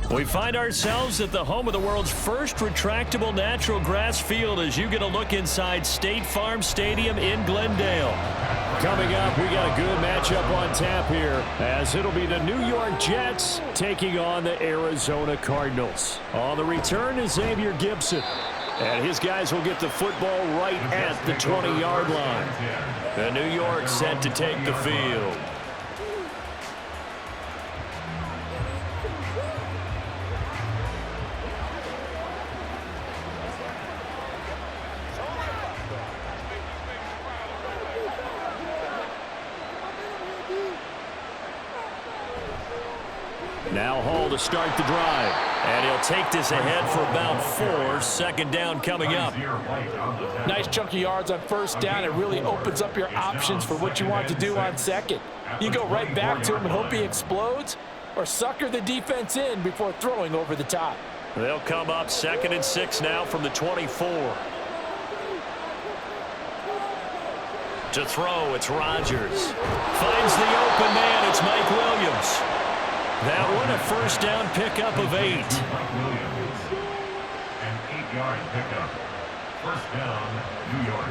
We find ourselves at the home of the world's first retractable natural grass field as you get a look inside State Farm Stadium in Glendale. Coming up, we got a good matchup on tap here as it'll be the New York Jets taking on the Arizona Cardinals. On the return is Xavier Gibson, and his guys will get the football right at the 20-yard line. The New York set to take the field. Now Hall to start the drive. And he'll take this ahead for about 4. Second down coming up. Nice chunk of yards on first down. It really opens up your options for what you want to do on second. You go right back to him and hope he explodes, or sucker the defense in before throwing over the top. They'll come up 2nd and 6 now from the 24. To throw, it's Rodgers. Finds the open man, it's Mike Williams. That one a first down pickup of 8. An 8-yard pickup. First down, New York.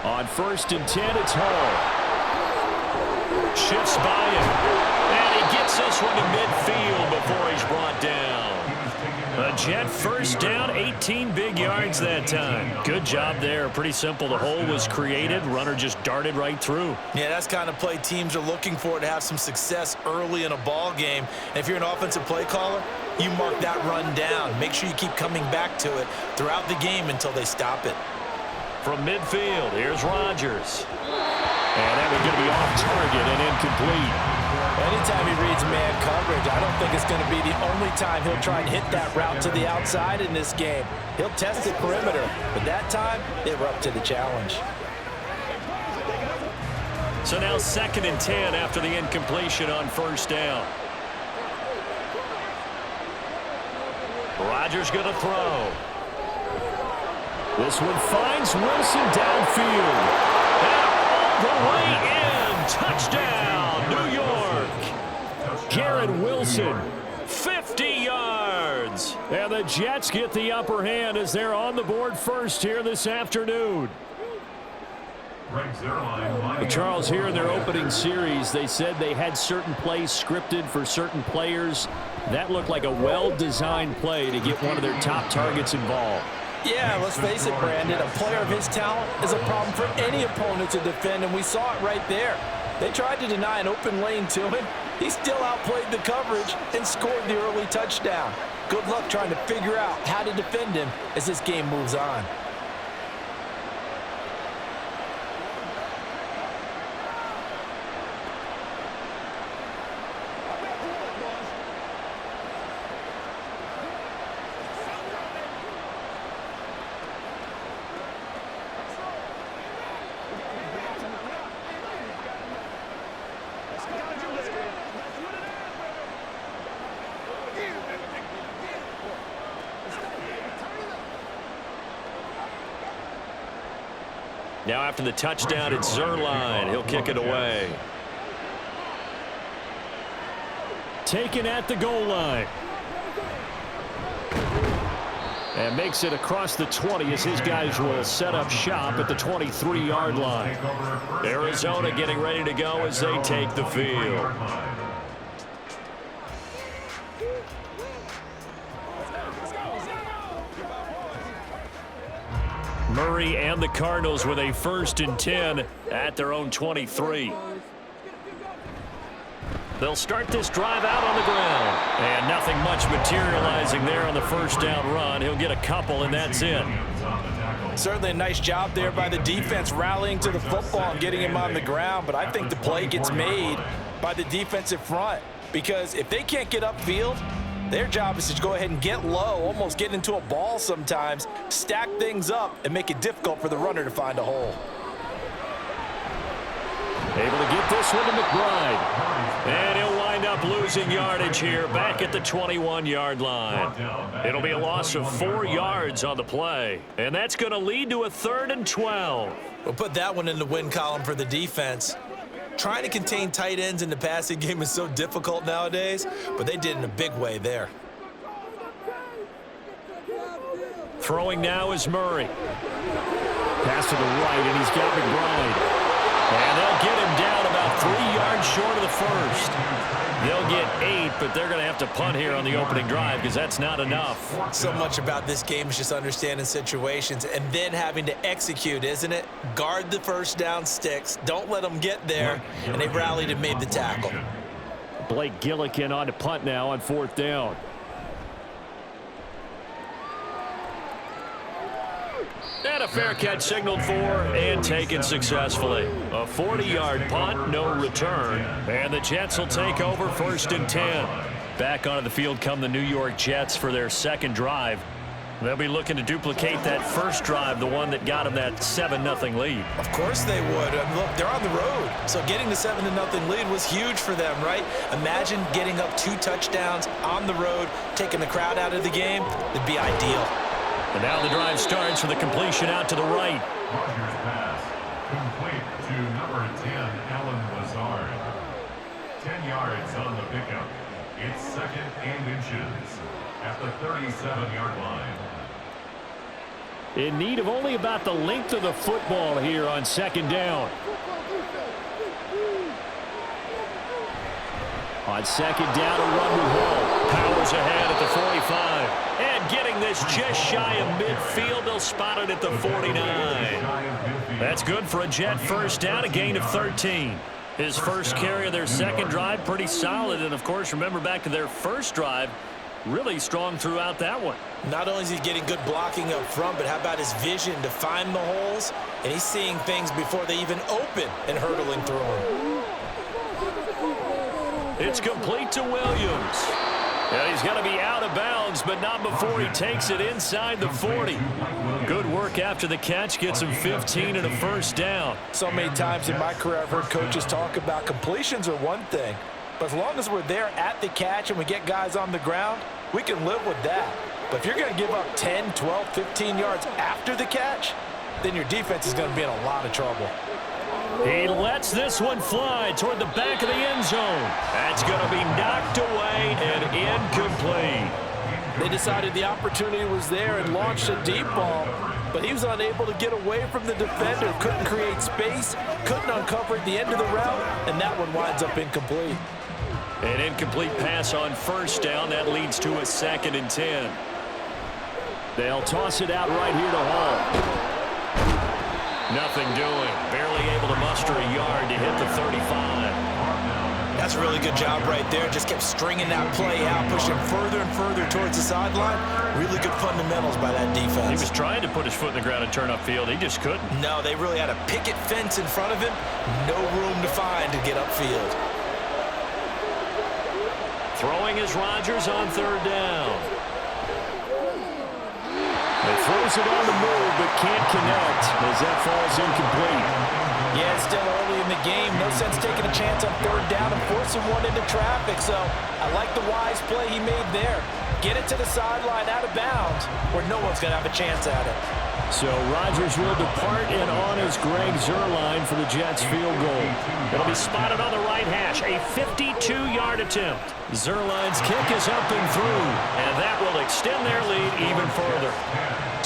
On 1st and 10, it's Hall. Shifts by him. And he gets this one to midfield before he's brought down. A Jet first down, 18 big yards that time. Good job there. Pretty simple. The hole was created. Runner just darted right through. Yeah, that's kind of play teams are looking for to have some success early in a ball game. And if you're an offensive play caller, you mark that run down. Make sure you keep coming back to it throughout the game until they stop it. From midfield, here's Rodgers. And that was going to be off target and incomplete. Anytime he reads man coverage, I don't think it's going to be the only time he'll try and hit that route to the outside in this game. He'll test the perimeter, but that time, they were up to the challenge. So now 2nd and 10 after the incompletion on first down. Rodgers going to throw. This one finds Wilson downfield. And all the way in. Touchdown, New York. Garrett Wilson, 50 yards. And the Jets get the upper hand as they're on the board first here this afternoon. But Charles, here in their opening series, they said they had certain plays scripted for certain players. That looked like a well-designed play to get one of their top targets involved. Yeah, let's face it, Brandon. A player of his talent is a problem for any opponent to defend, and we saw it right there. They tried to deny an open lane to him. He still outplayed the coverage and scored the early touchdown. Good luck trying to figure out how to defend him as this game moves on. Now after the touchdown, it's Zerline. He'll kick it away. Taken at the goal line. And makes it across the 20 as his guys will set up shop at the 23-yard line. Arizona getting ready to go as they take the field. Murray and the Cardinals with a 1st and 10 at their own 23. They'll start this drive out on the ground. And nothing much materializing there on the first down run. He'll get a couple, and that's it. Certainly a nice job there by the defense rallying to the football and getting him on the ground. But I think the play gets made by the defensive front. Because if they can't get upfield, their job is to go ahead and get low, almost get into a ball sometimes, stack things up, and make it difficult for the runner to find a hole. Able to get this one to McBride. And he'll wind up up losing yardage here back at the 21-yard line. It'll be a loss of 4 yards on the play, and that's going to lead to a 3rd and 12. We'll put that one in the win column for the defense. Trying to contain tight ends in the passing game is so difficult nowadays, but they did in a big way there. Throwing now is Murray. Pass to the right, and he's got McBride. And they'll get him down about 3 yards short of the first. They'll get 8, but they're going to have to punt here on the opening drive because that's not enough. So much about this game is just understanding situations and then having to execute, isn't it? Guard the first down sticks. Don't let them get there. And they rallied and made the tackle. Blake Gillikin on to punt now on 4th down. And a fair catch signaled for and taken successfully. A 40-yard punt, no return. And the Jets will take over 1st and 10. Back onto the field come the New York Jets for their second drive. They'll be looking to duplicate that first drive, the one that got them that 7-0 lead. Of course they would. Look, they're on the road. So getting the 7-0 lead was huge for them, right? Imagine getting up 2 touchdowns on the road, taking the crowd out of the game. It'd be ideal. And now the drive starts with a completion out to the right. Rogers pass. Complete to number 10, Alan Lazard. 10 yards on the pickup. It's 2nd and inches at the 37-yard line. In need of only about the length of the football here on 2nd down. On 2nd down, a run with Hall. Powers ahead at the 45. And getting this just shy of midfield, they'll spot it at the 49. That's good for a Jet first down, a gain of 13. His first carry of their second drive, pretty solid. And, of course, remember back to their first drive, really strong throughout that one. Not only is he getting good blocking up front, but how about his vision to find the holes? And he's seeing things before they even open and hurdling through them. It's complete to Williams. And he's going to be out of bounds, but not before he takes it inside the 40. Good work after the catch, gets him 15 and a first down. So many times in my career I've heard coaches talk about completions are one thing, but as long as we're there at the catch and we get guys on the ground, we can live with that. But if you're going to give up 10, 12, 15 yards after the catch, then your defense is going to be in a lot of trouble. He lets this one fly toward the back of the end zone. That's going to be knocked away and incomplete. They decided the opportunity was there and launched a deep ball, but he was unable to get away from the defender, couldn't create space, couldn't uncover at the end of the route, and that one winds up incomplete. An incomplete pass on first down. That leads to a 2nd and 10. They'll toss it out right here to Hall. Nothing doing. Barely able to muster a yard to hit the 35. That's a really good job right there. Just kept stringing that play out, pushing further and further towards the sideline. Really good fundamentals by that defense. He was trying to put his foot in the ground and turn upfield. He just couldn't. No, they really had a picket fence in front of him. No room to find to get upfield. Throwing is Rodgers on 3rd down. It throws it on the move, but can't connect as that falls incomplete. Yeah, it's still early in the game. No sense taking a chance on 3rd down and forcing one into traffic. So I like the wise play he made there. Get it to the sideline out of bounds where no one's going to have a chance at it. So Rodgers will depart, and on is Greg Zuerlein for the Jets field goal. It'll be spotted on the right hash, a 52-yard attempt. Zuerlein's kick is up and through, and that will extend their lead even further.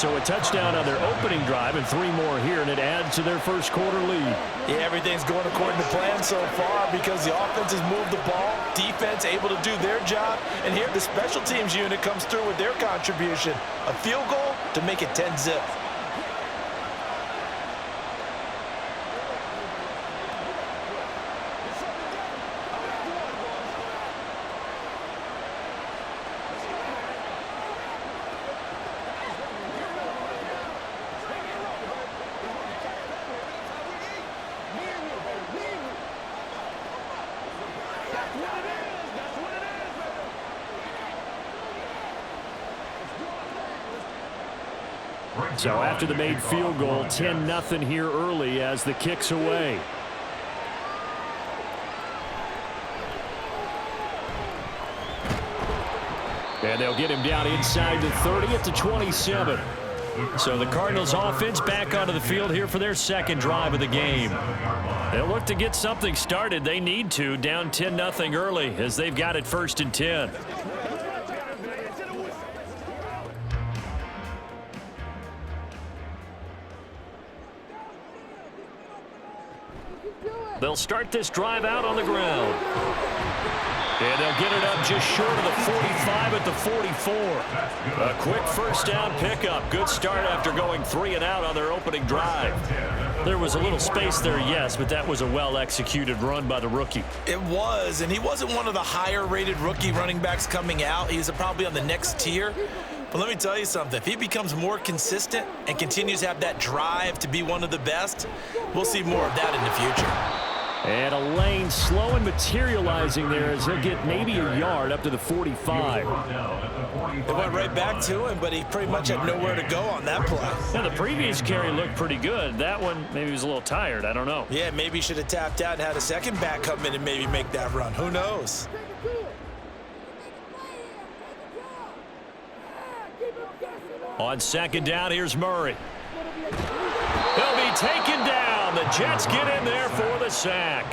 So a touchdown on their opening drive and 3 more here, and it adds to their first quarter lead. Yeah, everything's going according to plan so far because the offense has moved the ball, defense able to do their job, and here the special teams unit comes through with their contribution. A field goal to make it 10-zip. So after the made field goal, 10-0 here early as the kick's away. And they'll get him down inside the 30 at the 27. So the Cardinals offense back onto the field here for their second drive of the game. They'll look to get something started. They need to, down 10-0 early as they've got it 1st and 10. They'll start this drive out on the ground. And they'll get it up just short of the 45 at the 44. A quick first down pickup. Good start after going 3 and out on their opening drive. There was a little space there, yes, but that was a well-executed run by the rookie. It was, and he wasn't one of the higher-rated rookie running backs coming out. He's probably on the next tier. But let me tell you something. If he becomes more consistent and continues to have that drive to be one of the best, we'll see more of that in the future. And a lane slow and materializing there as he'll get maybe a yard up to the 45. It went right back to him, but he pretty much had nowhere to go on that play. Now, the previous carry looked pretty good. That one, maybe he was a little tired. I don't know. Yeah, maybe he should have tapped out and had a second back come in and maybe make that run. Who knows? On second down, here's Murray. He'll be taken down. The Jets get in there for the sack.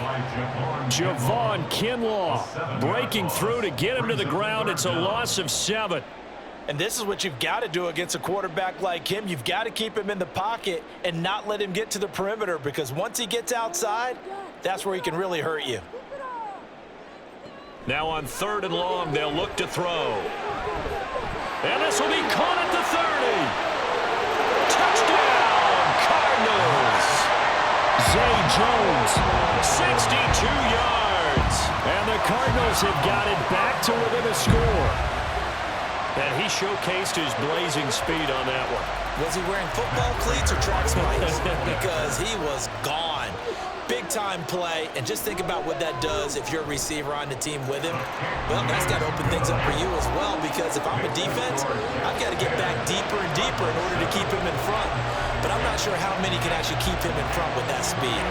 Javon Kinlaw breaking through to get him to the ground. It's a loss of 7. And this is what you've got to do against a quarterback like him. You've got to keep him in the pocket and not let him get to the perimeter, because once he gets outside, that's where he can really hurt you. Now on 3rd and long, they'll look to throw. And this will be caught at the 30. Touchdown, Cardinals. Zay Jones, 62 yards. And the Cardinals have got it back to within a score. And he showcased his blazing speed on that one. Was he wearing football cleats or track spikes? Because he was gone. Big-time play, and just think about what that does if you're a receiver on the team with him. Well, that's got to open things up for you as well, because if I'm a defense, I've got to get back deeper and deeper in order to keep him in front. But I'm not sure how many can actually keep him in front with that speed.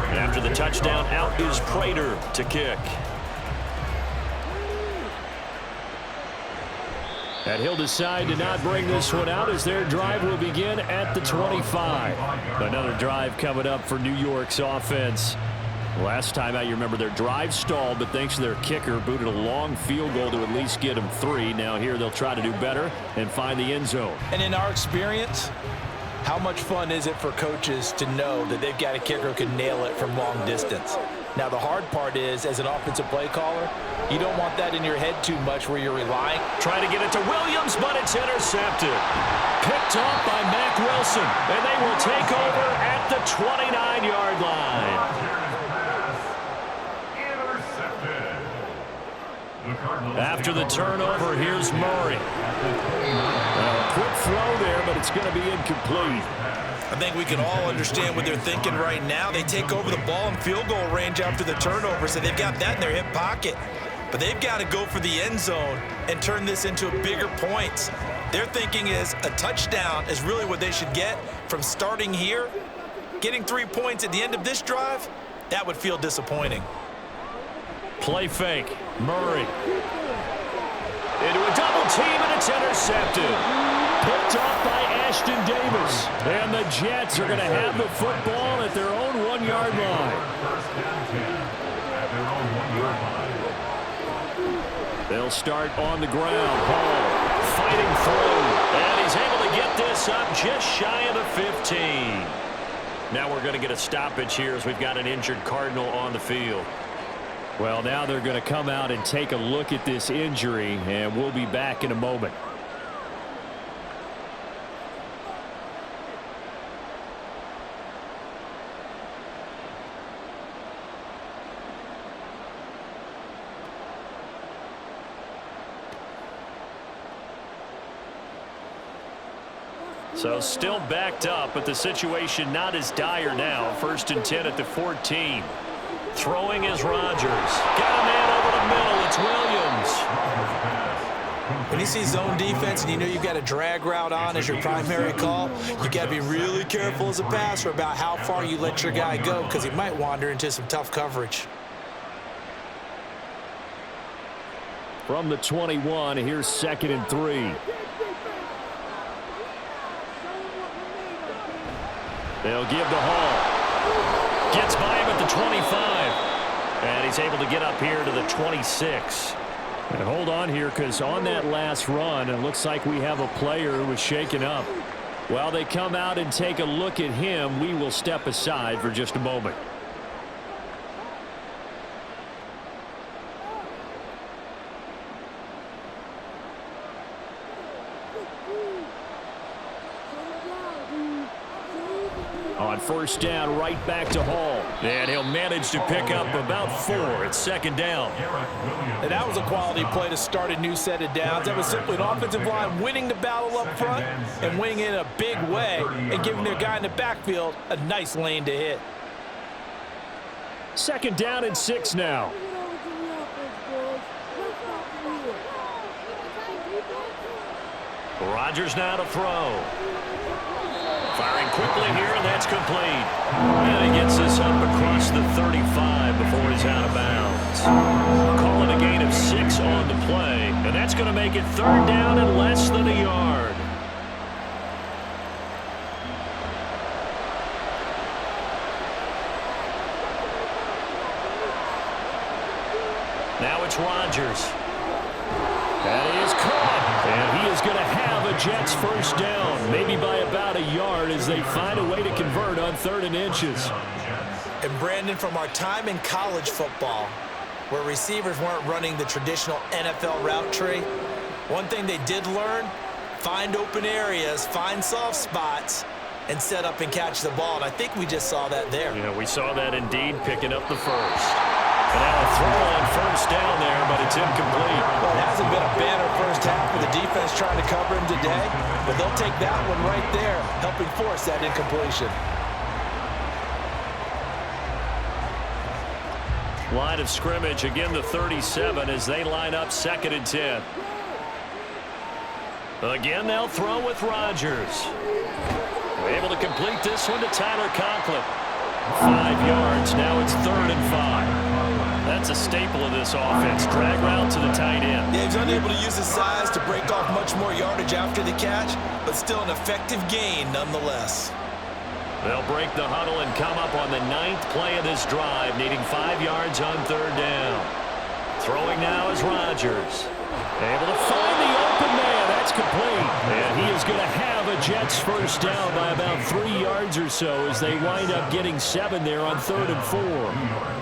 After the touchdown, out is Prater to kick. And he'll decide to not bring this one out as their drive will begin at the 25. Another drive coming up for New York's offense. Last time out, you remember their drive stalled, but thanks to their kicker, booted a long field goal to at least get them 3. Now here they'll try to do better and find the end zone. And in our experience, how much fun is it for coaches to know that they've got a kicker who can nail it from long distance? Now, the hard part is, as an offensive play caller, you don't want that in your head too much where you're relying. Trying to get it to Williams, but it's intercepted. Picked off by Mack Wilson, and they will take over at the 29-yard line. After the turnover, here's Murray. Quick throw there, but it's going to be incomplete. I think we can all understand what they're thinking right now. They take over the ball in field goal range after the turnover, so they've got that in their hip pocket. But they've got to go for the end zone and turn this into a bigger point. Their thinking is a touchdown is really what they should get from starting here. Getting 3 points at the end of this drive, that would feel disappointing. Play fake. Murray. Into a double team, and it's intercepted. Picked off by Ashton Davis. And the Jets are going to have the football at their own 1-yard line. They'll start on the ground. Hall fighting through. And he's able to get this up just shy of the 15. Now we're going to get a stoppage here as we've got an injured Cardinal on the field. Well, now they're going to come out and take a look at this injury, and we'll be back in a moment. So still backed up, but the situation not as dire now. 1st and 10 at the 14. Throwing is Rodgers. Got a man over the middle. It's Williams. When you see zone defense and you know you've got a drag route on as your primary call, you got to be really careful as a passer about how far you let your guy go because he might wander into some tough coverage. From the 21, here's 2nd and 3. They'll give the Hall. Gets by him at the 25. And he's able to get up here to the 26. And hold on here, because on that last run, it looks like we have a player who was shaken up. While they come out and take a look at him, we will step aside for just a moment. On 1st down, right back to Hall. And he'll manage to pick up about 4. It's 2nd down. And that was a quality play to start a new set of downs. That was simply an offensive line winning the battle up front and winning in a big way and giving their guy in the backfield a nice lane to hit. 2nd down and 6 now. Rodgers now to throw. Firing quickly here, and that's complete. And he gets this up across the 35 before he's out of bounds. Calling a gain of 6 on the play, and that's going to make it 3rd down and less than a yard. Now it's Rodgers. That is caught. And he is going to have a Jets 1st down, maybe by about a yard as they find a way to convert on 3rd and inches. And Brandon, from our time in college football, where receivers weren't running the traditional NFL route tree, one thing they did learn, find open areas, find soft spots, and set up and catch the ball. And I think we just saw that there. Yeah, we saw that indeed, picking up the first. And now a throw on 1st down there, but it's incomplete. Well, it hasn't been a banner first half for the defense trying to cover him today, but they'll take that one right there, helping force that incompletion. Line of scrimmage, again the 37 as they line up 2nd and 10. Again, they'll throw with Rodgers. Able to complete this one to Tyler Conklin. 5 yards, now it's 3rd and 5. That's a staple of this offense. Drag route to the tight end. Yeah, he's unable to use his size to break off much more yardage after the catch, but still an effective gain nonetheless. They'll break the huddle and come up on the 9th play of this drive, needing 5 yards on 3rd down. Throwing now is Rodgers. Able to find the open man. That's complete. And he is going to have a Jets 1st down by about 3 yards or so as they wind up getting 7 there on 3rd and 4.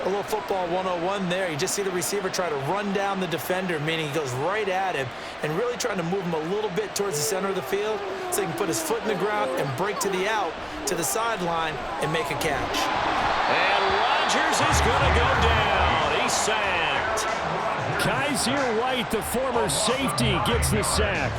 A little football 101 there. You just see the receiver try to run down the defender, meaning he goes right at him and really trying to move him a little bit towards the center of the field so he can put his foot in the ground and break to the out, to the sideline, and make a catch. And Rodgers is going to go down. He's sacked. Kaiser White, the former safety, gets the sack.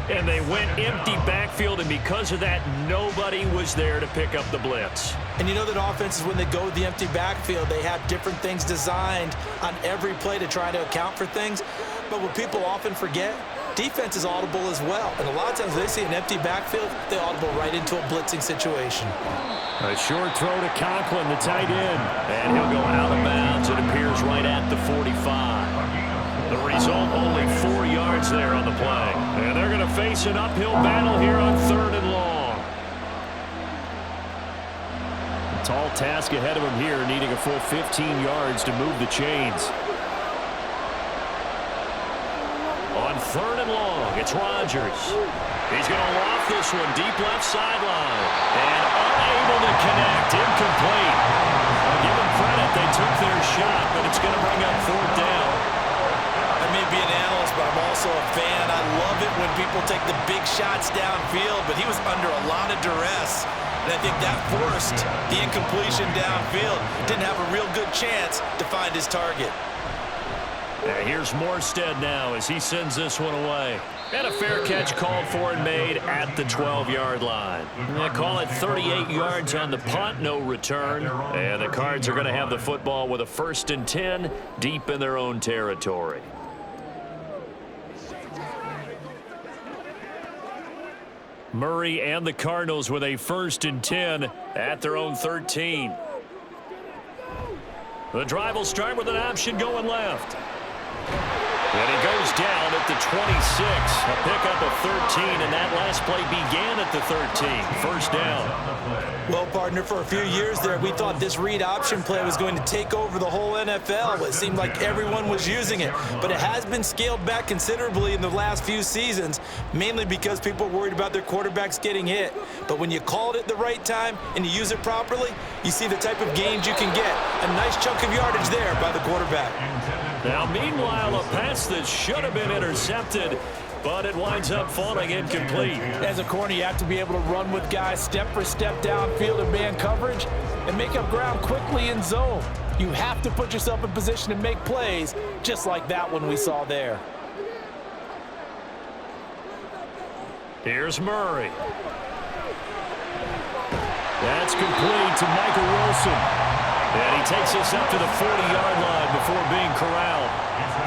And they went empty backfield, and because of that, nobody was there to pick up the blitz. And you know that offenses, when they go with the empty backfield, they have different things designed on every play to try to account for things. But what people often forget, defense is audible as well. And a lot of times they see an empty backfield, they audible right into a blitzing situation. A short throw to Conklin, the tight end. And he'll go out of bounds. It appears right at the 45. The result, only 4 yards there on the play. And they're going to face an uphill battle here on 3rd and long. A tall task ahead of him here, needing a full 15 yards to move the chains. On 3rd and long, it's Rodgers. He's going to loft this one deep left sideline. And unable to connect, incomplete. I'll give them credit, they took their shot, but it's going to bring up 4th down. I may be an analyst, but I'm also a fan. I love it when people take the big shots downfield, but he was under a lot of duress. And I think that forced the incompletion downfield. Didn't have a real good chance to find his target. And here's Morstead now as he sends this one away. And a fair catch called for and made at the 12-yard line. They call it 38 yards on the punt, no return. And the Cards are going to have the football with a 1st and 10 deep in their own territory. Murray and the Cardinals with a 1st and 10 at their own 13. The drive will start with an option going left. And he goes down at the 26. A pickup of 13, and that last play began at the 13. 1st down. Well, partner, for a few years there, we thought this read option play was going to take over the whole NFL. It seemed like everyone was using it, but it has been scaled back considerably in the last few seasons, mainly because people are worried about their quarterbacks getting hit. But when you call it at the right time and you use it properly, you see the type of gains you can get. A nice chunk of yardage there by the quarterback. Now, meanwhile, a pass that should have been intercepted, but it winds up falling incomplete. As a corner, you have to be able to run with guys step for step downfield in man coverage and make up ground quickly in zone. You have to put yourself in position to make plays, just like that one we saw there. Here's Murray. That's complete to Michael Wilson. And he takes us up to the 40-yard line before being corralled.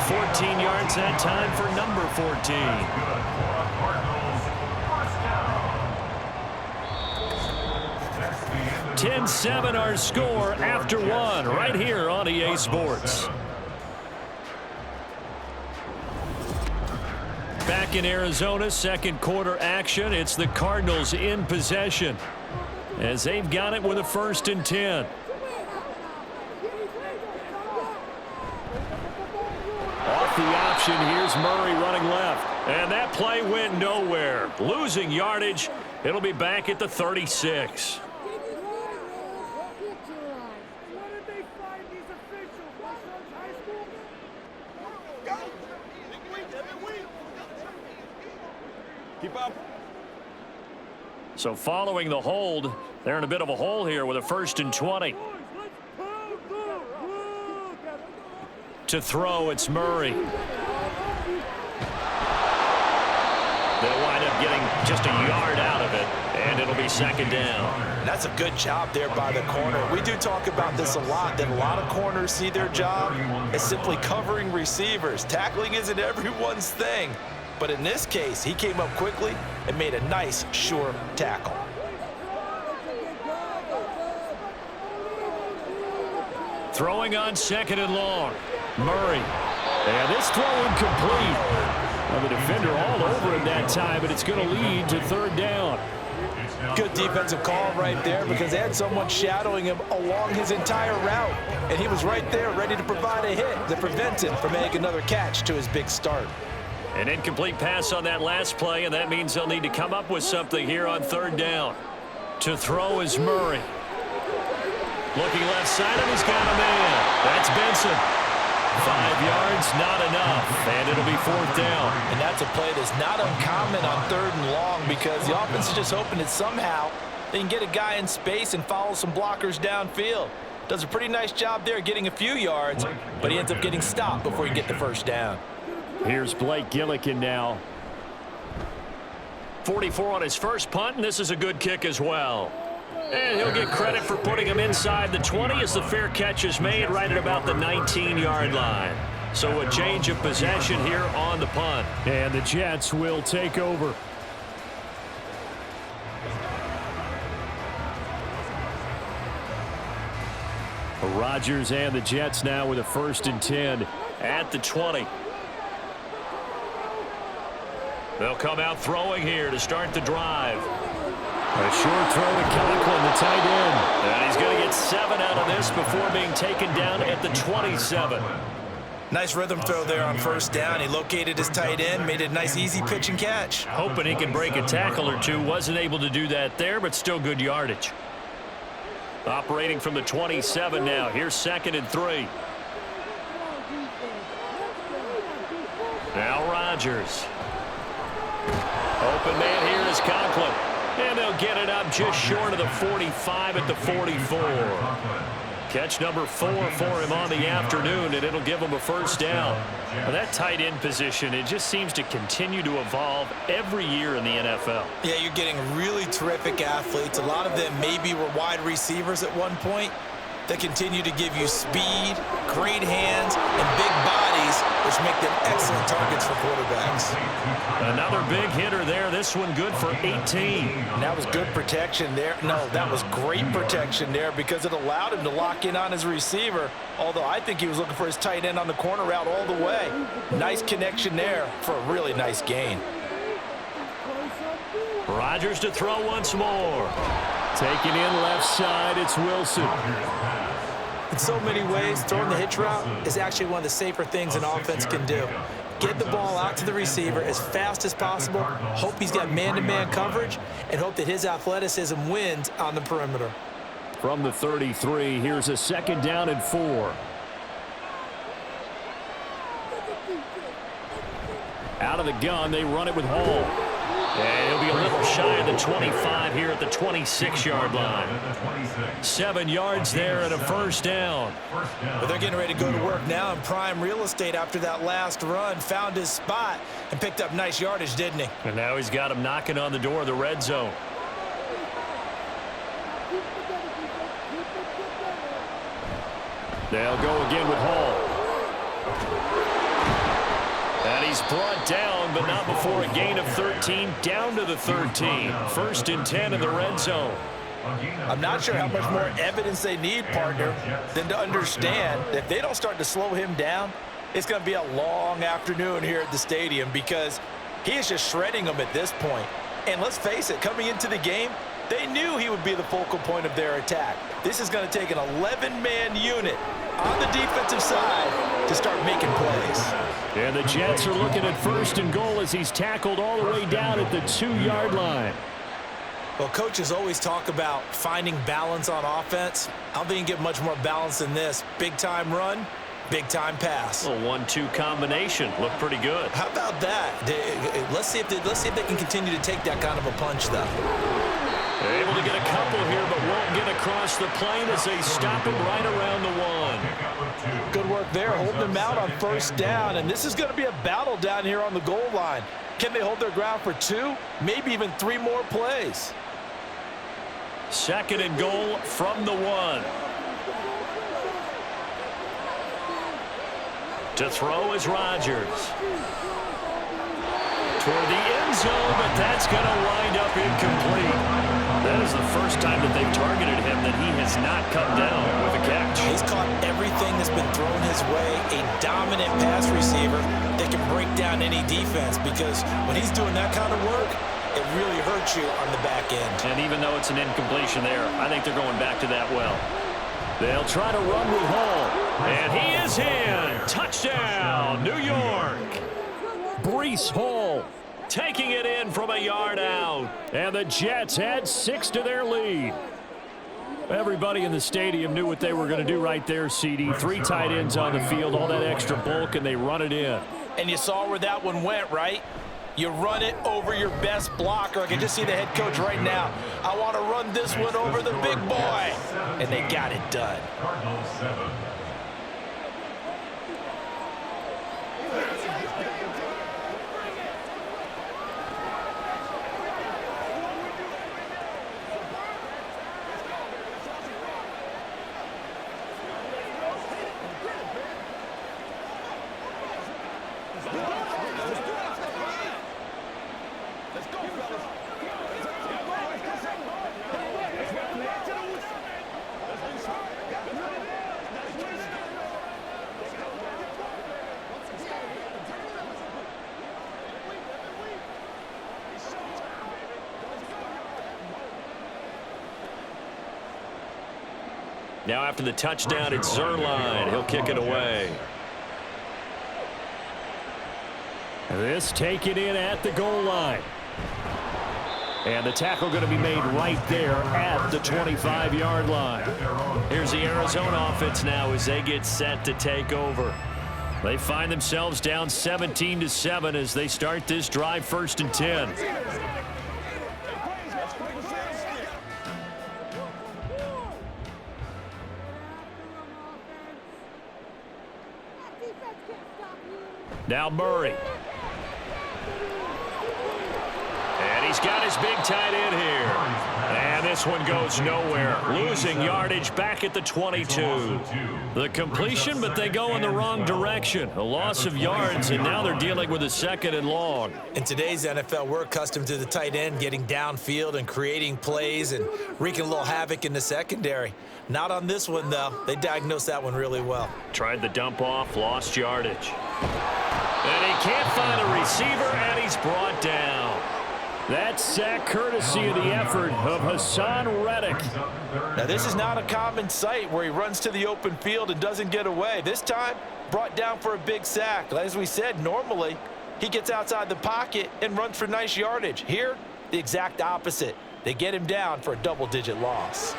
14 yards that time for number 14. 10-7 our score after one right here on EA Sports. Back in Arizona, 2nd quarter action. It's the Cardinals in possession as they've got it with a 1st and 10. Off the option, here's Murray running left. And that play went nowhere. Losing yardage. It'll be back at the 36. Keep up. So following the hold, they're in a bit of a hole here with a 1st and 20. To throw, it's Murray. They'll wind up getting just a yard out of it, and it'll be 2nd down. That's a good job there by the corner. We do talk about this a lot, that a lot of corners see their job as simply covering receivers. Tackling isn't everyone's thing. But in this case, he came up quickly and made a nice, sure tackle. Throwing on 2nd and long. Murray. And this throw incomplete. Well, the defender all over him that time, but it's going to lead to 3rd down. Good defensive call right there because they had someone shadowing him along his entire route. And he was right there ready to provide a hit to prevent him from making another catch to his big start. An incomplete pass on that last play, and that means they'll need to come up with something here on 3rd down. To throw is Murray. Looking left side, and he's got a man. That's Benson. 5 yards, not enough, and it'll be 4th down. And that's a play that's not uncommon on 3rd and long because the offense is just hoping that somehow they can get a guy in space and follow some blockers downfield. Does a pretty nice job there getting a few yards, but he ends up getting stopped before he get the 1st down. Here's Blake Gillikin now. 44 on his first punt, and this is a good kick as well. And he'll get credit for putting him inside the 20 as the fair catch is made right at about the 19-yard line. So a change of possession here on the punt. And the Jets will take over. Rodgers and the Jets now with a 1st and 10 at the 20. They'll come out throwing here to start the drive. A short throw to Conklin, the tight end. And he's going to get 7 out of this before being taken down at the 27. Nice rhythm throw there on 1st down. He located his tight end, made a nice easy pitch and catch. Hoping he can break a tackle or two. Wasn't able to do that there, but still good yardage. Operating from the 27 now. Here's 2nd and 3. Now Rodgers. Open man here is Conklin. And they'll get it up just short of the 45 at the 44. Catch number 4 for him on the afternoon, and it'll give him a first down. Well, that tight end position, it just seems to continue to evolve every year in the NFL. Yeah, you're getting really terrific athletes. A lot of them maybe were wide receivers at one point. They continue to give you speed, great hands, and big bodies, which make them excellent targets for quarterbacks. Another big hitter there. This one good for 18. And that was good protection there. No, that was great protection there because it allowed him to lock in on his receiver, although I think he was looking for his tight end on the corner route all the way. Nice connection there for a really nice gain. Rodgers to throw once more. Taking in left side, it's Wilson. In so many ways, throwing the hitch route is actually one of the safer things an offense can do. Get the ball out to the receiver as fast as possible, hope he's got man-to-man coverage, and hope that his athleticism wins on the perimeter. From the 33, here's a second down and 4. Out of the gun, they run it with Hall. And he'll be a little shy of the 25 here at the 26-yard line. 7 yards there and a first down. But they're getting ready to go to work now in prime real estate after that last run. Found his spot and picked up nice yardage, didn't he? And now he's got him knocking on the door of the red zone. They'll go again with Hall. And he's brought down, but not before a gain of 13, down to the 13. First and 10 in the red zone. I'm not sure how much more evidence they need, partner, than to understand that if they don't start to slow him down, it's going to be a long afternoon here at the stadium because he is just shredding them at this point. And let's face it, coming into the game, they knew he would be the focal point of their attack. This is going to take an 11-man unit on the defensive side to start making plays. And the Jets are looking at first and goal as he's tackled all the way down at the 2-yard line. Well, coaches always talk about finding balance on offense. I don't think you can get much more balance than this. Big-time run, big-time pass. A 1-2 combination. Looked pretty good. How about that? Let's see if they can continue to take that kind of a punch, though. They're able to get a couple here, but won't get across the plane as they stop him right around the 1. Good work there, holding them out on first down. And this is going to be a battle down here on the goal line. Can they hold their ground for 2, maybe even 3 more plays? Second and goal from the 1. To throw is Rodgers. Toward the end zone, but that's going to wind up incomplete. That is the first time that they've targeted him that he has not come down with a catch. He's caught everything that's been thrown his way. A dominant pass receiver that can break down any defense because when he's doing that kind of work, it really hurts you on the back end. And even though it's an incompletion there, I think they're going back to that well. They'll try to run with Hall. And he is in. Touchdown, New York. Breece Hall taking it in from a yard out. And the Jets add 6 to their lead. Everybody in the stadium knew what they were going to do right there, CD. 3 tight ends on the field, all that extra bulk, and they run it in. And you saw where that one went, right? You run it over your best blocker. I can just see the head coach right now. I want to run this one over the big boy. And they got it done. Cardinals 7. Now after the touchdown, it's Zerline. He'll kick it away. This taken in at the goal line. And the tackle going to be made right there at the 25-yard line. Here's the Arizona offense now as they get set to take over. They find themselves down 17-7 as they start this drive, first and 10. Now Murray. And he's got his big tight end here. And this one goes nowhere. Losing yardage back at the 22. The completion, but they go in the wrong direction. A loss of yards, and now they're dealing with a 2nd and long. In today's NFL, we're accustomed to the tight end getting downfield and creating plays and wreaking a little havoc in the secondary. Not on this one, though. They diagnosed that one really well. Tried the dump off, lost yardage. And he can't find a receiver, and he's brought down. That sack courtesy of the effort of Hassan Reddick. Now, this is not a common sight where he runs to the open field and doesn't get away. This time, brought down for a big sack. As we said, normally, he gets outside the pocket and runs for nice yardage. Here, the exact opposite. They get him down for a double-digit loss.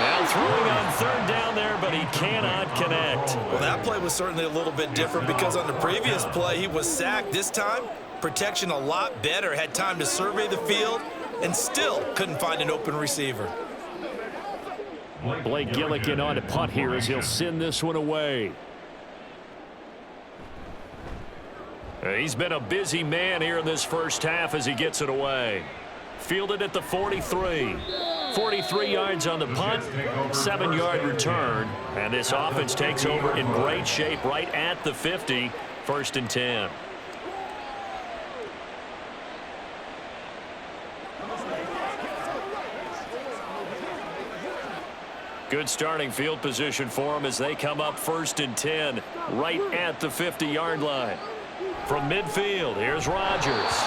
Now throwing on 3rd down there, but he cannot connect. Well, that play was certainly a little bit different because on the previous play, he was sacked. This time, protection a lot better. Had time to survey the field and still couldn't find an open receiver. Blake Gillikin on to punt here as he'll send this one away. He's been a busy man here in this first half as he gets it away. Fielded at the 43. 43 yards on the punt, 7-yard return. And this offense takes over in great shape right at the 50, 1st and 10. Good starting field position for them as they come up 1st and 10, right at the 50-yard line. From midfield, here's Rodgers.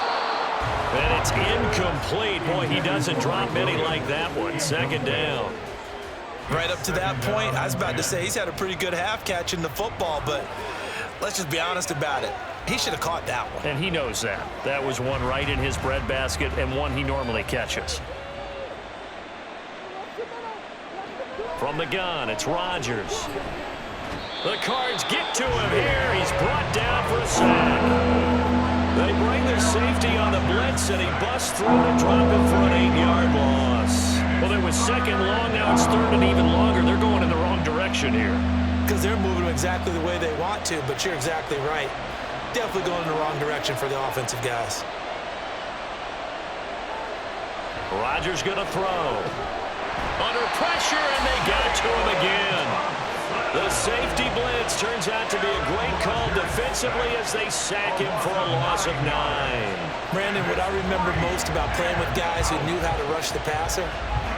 And it's incomplete. Boy, he doesn't drop many like that one. 2nd down. Right up to that point, I was about to say he's had a pretty good half catching the football, but let's just be honest about it. He should have caught that one. And he knows that. That was one right in his breadbasket and one he normally catches. From the gun, it's Rodgers. The Cards get to him here. He's brought down for a sack. They bring the safety on the blitz, and he busts through and drop him for an 8-yard loss. Well, it was 2nd long. Now it's 3rd and even longer. They're going in the wrong direction here. Because they're moving exactly the way they want to, but you're exactly right. Definitely going in the wrong direction for the offensive guys. Rodgers going to throw. Under pressure, and they get to him again. The safety blitz turns out to be a great call defensively as they sack him for a loss of 9. Brandon, what I remember most about playing with guys who knew how to rush the passer,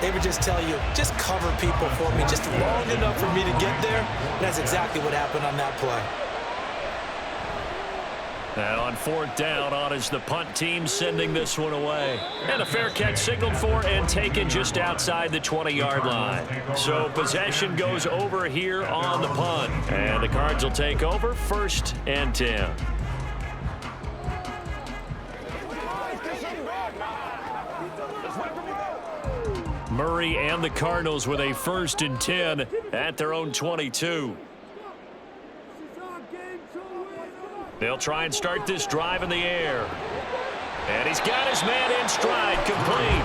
they would just tell you, just cover people for me, just long enough for me to get there. And that's exactly what happened on that play. And on 4th down, on is the punt team sending this one away. And a fair catch signaled for and taken just outside the 20-yard line. So possession goes over here on the punt. And the Cards will take over 1st and 10. Murray and the Cardinals with a 1st and 10 at their own 22. They'll try and start this drive in the air. And he's got his man in stride, complete.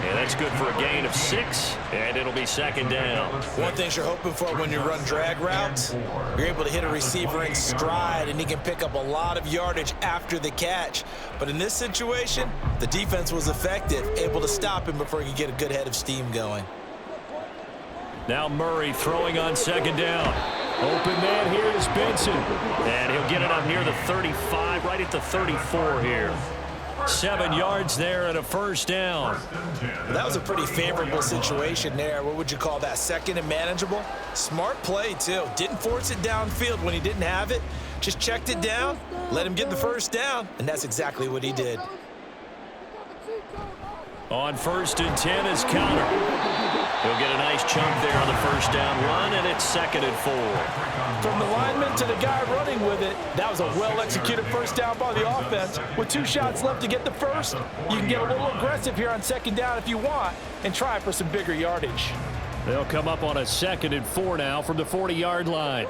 And that's good for a gain of 6, and it'll be 2nd down. One thing you're hoping for when you run drag routes, you're able to hit a receiver in stride, and he can pick up a lot of yardage after the catch. But in this situation, the defense was effective, able to stop him before he could get a good head of steam going. Now Murray throwing on 2nd down. Open man here is Benson. And he'll get it up near the 35, right at the 34 here. 7 yards there and a 1st down. That was a pretty favorable situation there. What would you call that? 2nd and manageable? Smart play, too. Didn't force it downfield when he didn't have it. Just checked it down, let him get the 1st down, and that's exactly what he did. On 1st and 10 is Counter. He'll get a nice chunk there on the 1st down run, and it's 2nd and 4. From the lineman to the guy running with it, that was a well-executed 1st down by the offense. With 2 shots left to get the 1st, you can get a little aggressive here on 2nd down if you want and try for some bigger yardage. They'll come up on a 2nd and 4 now from the 40-yard line.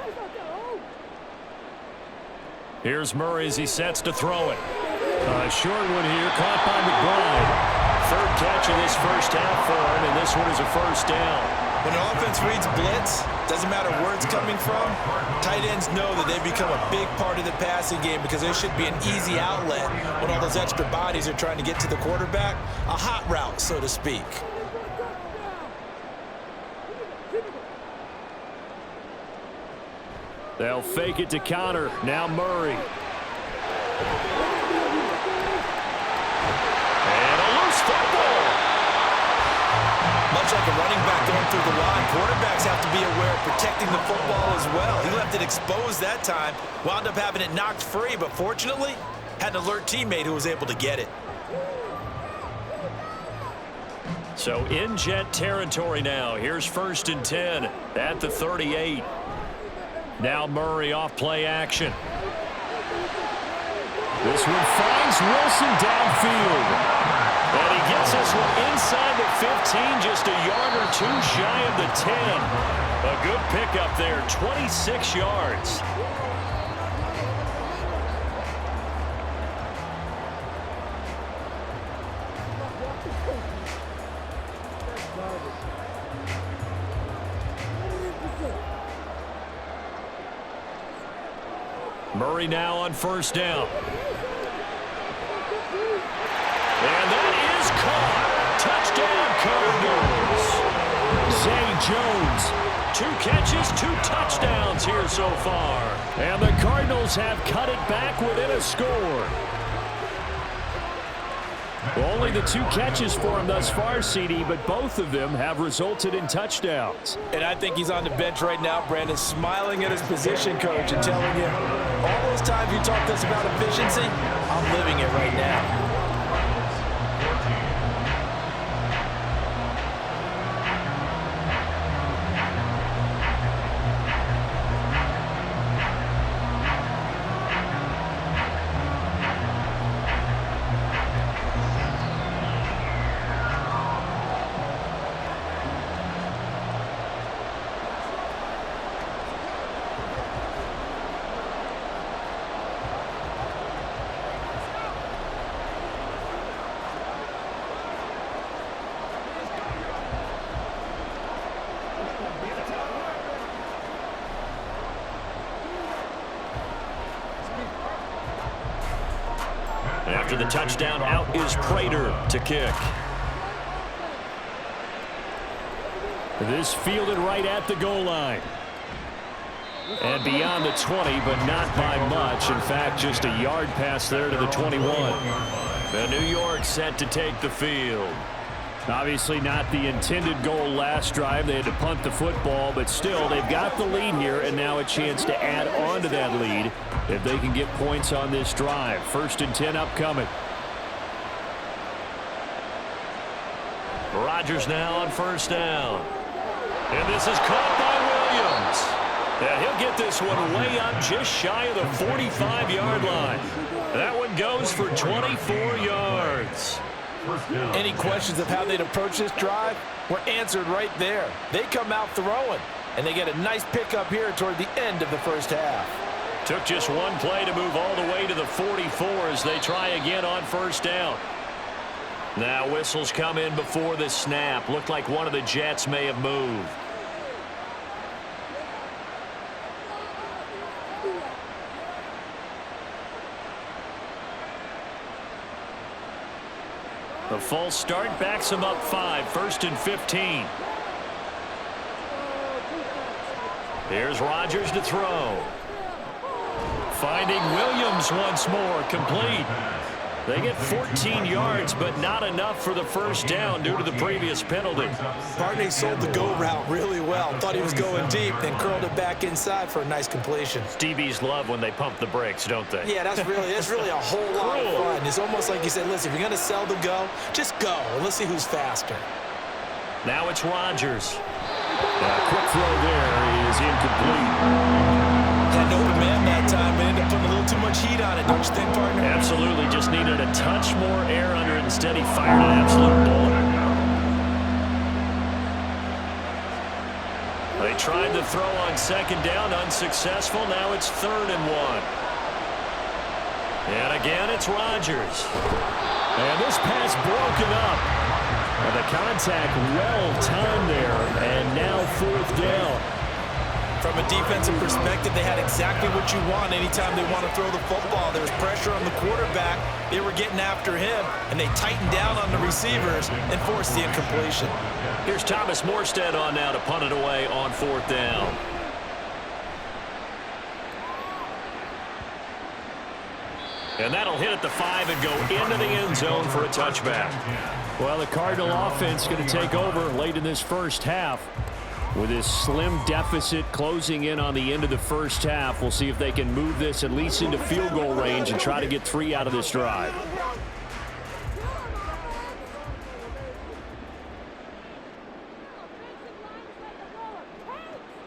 Here's Murray as he sets to throw it. A short one here, caught by McBride. 3rd catch of this first half for him, and this one is a 1st down. When the offense reads blitz, doesn't matter where it's coming from, tight ends know that they become a big part of the passing game because there should be an easy outlet when all those extra bodies are trying to get to the quarterback. A hot route, so to speak. They'll fake it to counter. Now Murray. And a loose football. Much like a running back going through the line, quarterbacks have to be aware of protecting the football as well. He left it exposed that time, wound up having it knocked free, but fortunately, had an alert teammate who was able to get it. So in Jet territory now. Here's 1st and 10 at the 38. Now Murray off play action. This one finds Wilson downfield. And he gets this one inside the 15, just a yard or two shy of the 10. A good pickup there, 26 yards. Murray now on 1st down. And that is caught. Touchdown, Cardinals. Zay Jones, 2 catches, 2 touchdowns here so far. And the Cardinals have cut it back within a score. Only the 2 catches for him thus far, CD, but both of them have resulted in touchdowns. And I think he's on the bench right now, Brandon, smiling at his position coach and telling him, all those times you talked to us about efficiency, I'm living it right now. After the touchdown, out is Prater to kick. This fielded right at the goal line. And beyond the 20, but not by much. In fact, just a yard pass there to the 21. The New York set to take the field. Obviously not the intended goal last drive. They had to punt the football, but still, they've got the lead here, and now a chance to add on to that lead if they can get points on this drive. 1st and 10 upcoming. Rodgers now on 1st down. And this is caught by Williams. Yeah, he'll get this one way up just shy of the 45-yard line. That one goes for 24 yards. Any questions of how they'd approach this drive were answered right there. They come out throwing, and they get a nice pickup here toward the end of the first half. Took just one play to move all the way to the 44 as they try again on 1st down. Now whistles come in before the snap. Looked like one of the Jets may have moved. The false start backs him up 5. 1st and 15. Here's Rodgers to throw. Finding Williams once more, complete. They get 14 yards, but not enough for the 1st down due to the previous penalty. Barney sold the go route really well. Thought he was going deep, then curled it back inside for a nice completion. DBs love when they pump the brakes, don't they? Yeah, that's really a whole lot of fun. It's almost like you said, listen, if you're going to sell the go, just go, and let's see who's faster. Now it's Rodgers. A quick throw there is incomplete. Had no man that time, and ended up putting a little too much heat on it, don't you think, partner? Absolutely, just needed a touch more air under it. Instead, he fired an absolute bullet. They tried to throw on 2nd down, unsuccessful. Now it's 3rd and 1. And again, it's Rodgers. And this pass broken up. And the contact well-timed there, and now 4th down. From a defensive perspective, they had exactly what you want anytime they want to throw the football. There was pressure on the quarterback. They were getting after him, and they tightened down on the receivers and forced the incompletion. Here's Thomas Morstead on now to punt it away on 4th down. And that'll hit at the 5 and go into the end zone for a touchback. Well, the Cardinal offense going to take over late in this first half. With this slim deficit closing in on the end of the first half, we'll see if they can move this at least into field goal range and try to get 3 out of this drive.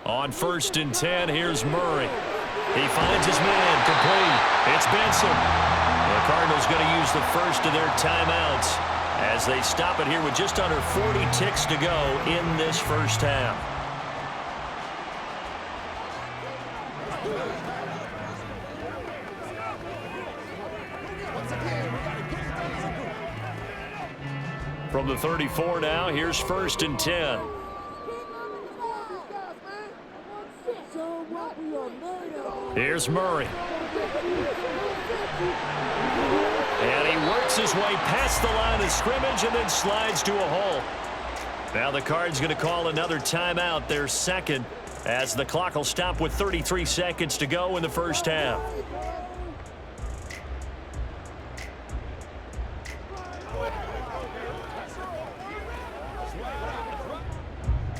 On 1st and 10, here's Murray. He finds his man, complete. It's Benson. The Cardinals going to use the first of their timeouts as they stop it here with just under 40 ticks to go in this first half. From the 34 now, here's 1st and 10. Here's Murray. And he works his way past the line of scrimmage and then slides to a hole. Now the Cards going to call another timeout, their second, as the clock will stop with 33 seconds to go in the first half.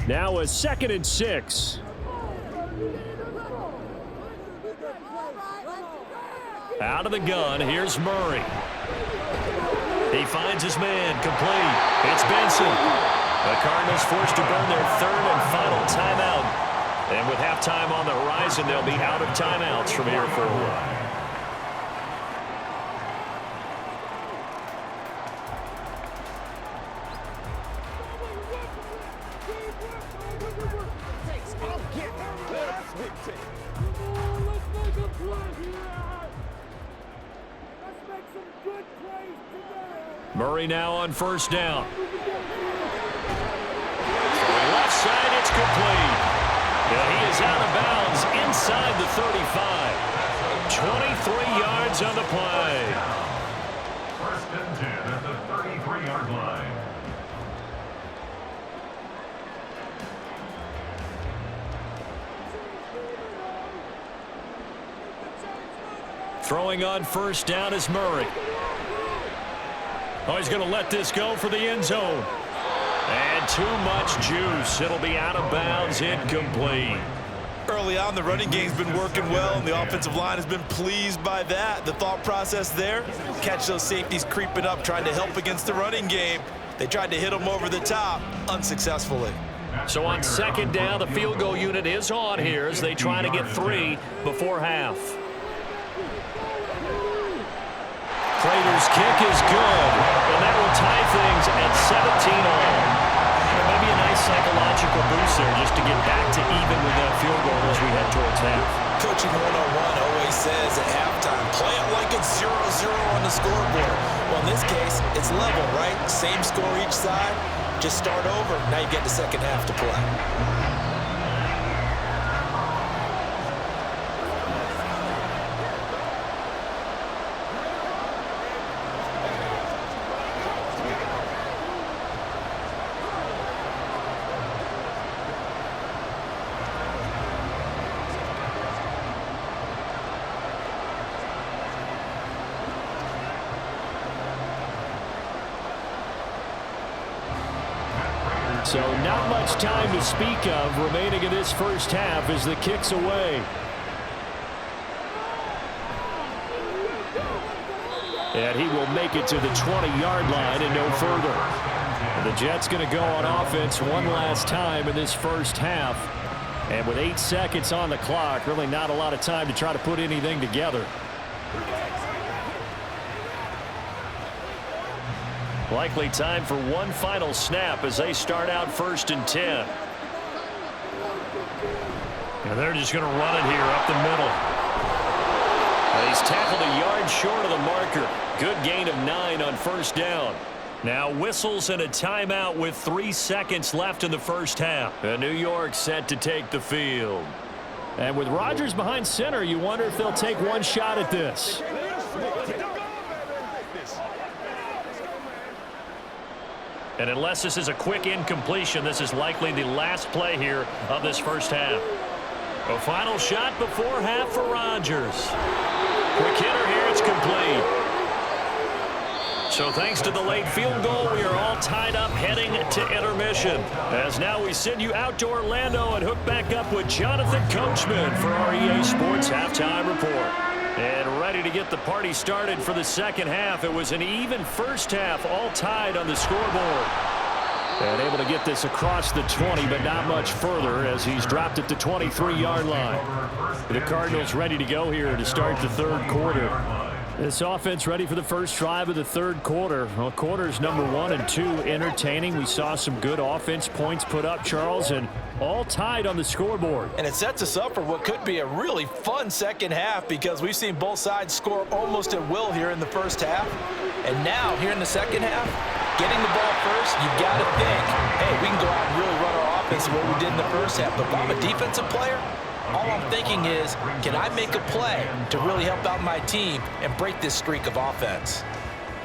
Now a 2nd and 6. Out of the gun, here's Murray. He finds his man, complete. It's Benson. The Cardinals forced to burn their 3rd and final timeout. And with halftime on the horizon, they'll be out of timeouts from here forward. Murray now on 1st down. Throwing left side, it's complete. And he is out of bounds inside the 35. 23 yards on the play. 1st and 10 at the 33-yard line. Throwing on 1st down is Murray. Oh, he's going to let this go for the end zone. And too much juice. It'll be out of bounds, incomplete. Early on, the running game's been working well, and the offensive line has been pleased by that. The thought process there, catch those safeties creeping up, trying to help against the running game. They tried to hit them over the top, unsuccessfully. So on 2nd down, the field goal unit is on here as they try to get 3 before half. Prater's kick is good, and that will tie things at 17-all. Maybe a nice psychological boost there just to get back to even with that field goal as we head towards half. Coaching 101 always says at halftime, play it like it's 0-0 on the scoreboard. Well, in this case, it's level, right? Same score each side. Just start over. Now you get the second half to play. So not much time to speak of remaining in this first half as the kick's away. And he will make it to the 20-yard line and no further. The Jets going to go on offense one last time in this first half. And with 8 seconds on the clock, really not a lot of time to try to put anything together. Likely time for one final snap as they start out 1st and 10. And they're just going to run it here up the middle. And he's tackled a yard short of the marker. Good gain of 9 on 1st down. Now whistles and a timeout with 3 seconds left in the first half. New York set to take the field. And with Rodgers behind center, you wonder if they'll take one shot at this. And unless this is a quick incompletion, this is likely the last play here of this first half. A final shot before half for Rodgers. Quick hitter here, it's complete. So thanks to the late field goal, we are all tied up heading to intermission. As now we send you out to Orlando and hook back up with Jonathan Coachman for our EA Sports Halftime Report. And ready to get the party started for the second half. It was an even first half, all tied on the scoreboard. And able to get this across the 20, but not much further as he's dropped at the 23-yard line. The Cardinals ready to go here to start the third quarter. This offense ready for the first drive of the third quarter. Well, quarters number 1 and 2 entertaining. We saw some good offense points put up, Charles, and all tied on the scoreboard. And it sets us up for what could be a really fun second half because we've seen both sides score almost at will here in the first half. And now, here in the second half, getting the ball first, you've got to think, hey, we can go out and really run our offense the way we did in the first half. But if I'm a defensive player, all I'm thinking is, can I make a play to really help out my team and break this streak of offense?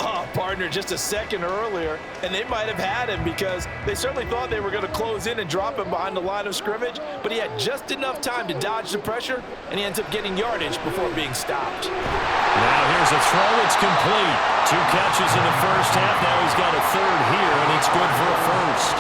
Oh, partner, just a second earlier, and they might have had him because they certainly thought they were going to close in and drop him behind the line of scrimmage, but he had just enough time to dodge the pressure, and he ends up getting yardage before being stopped. Now here's a throw. It's complete. 2 catches in the first half. Now he's got a third here, and it's good for a first.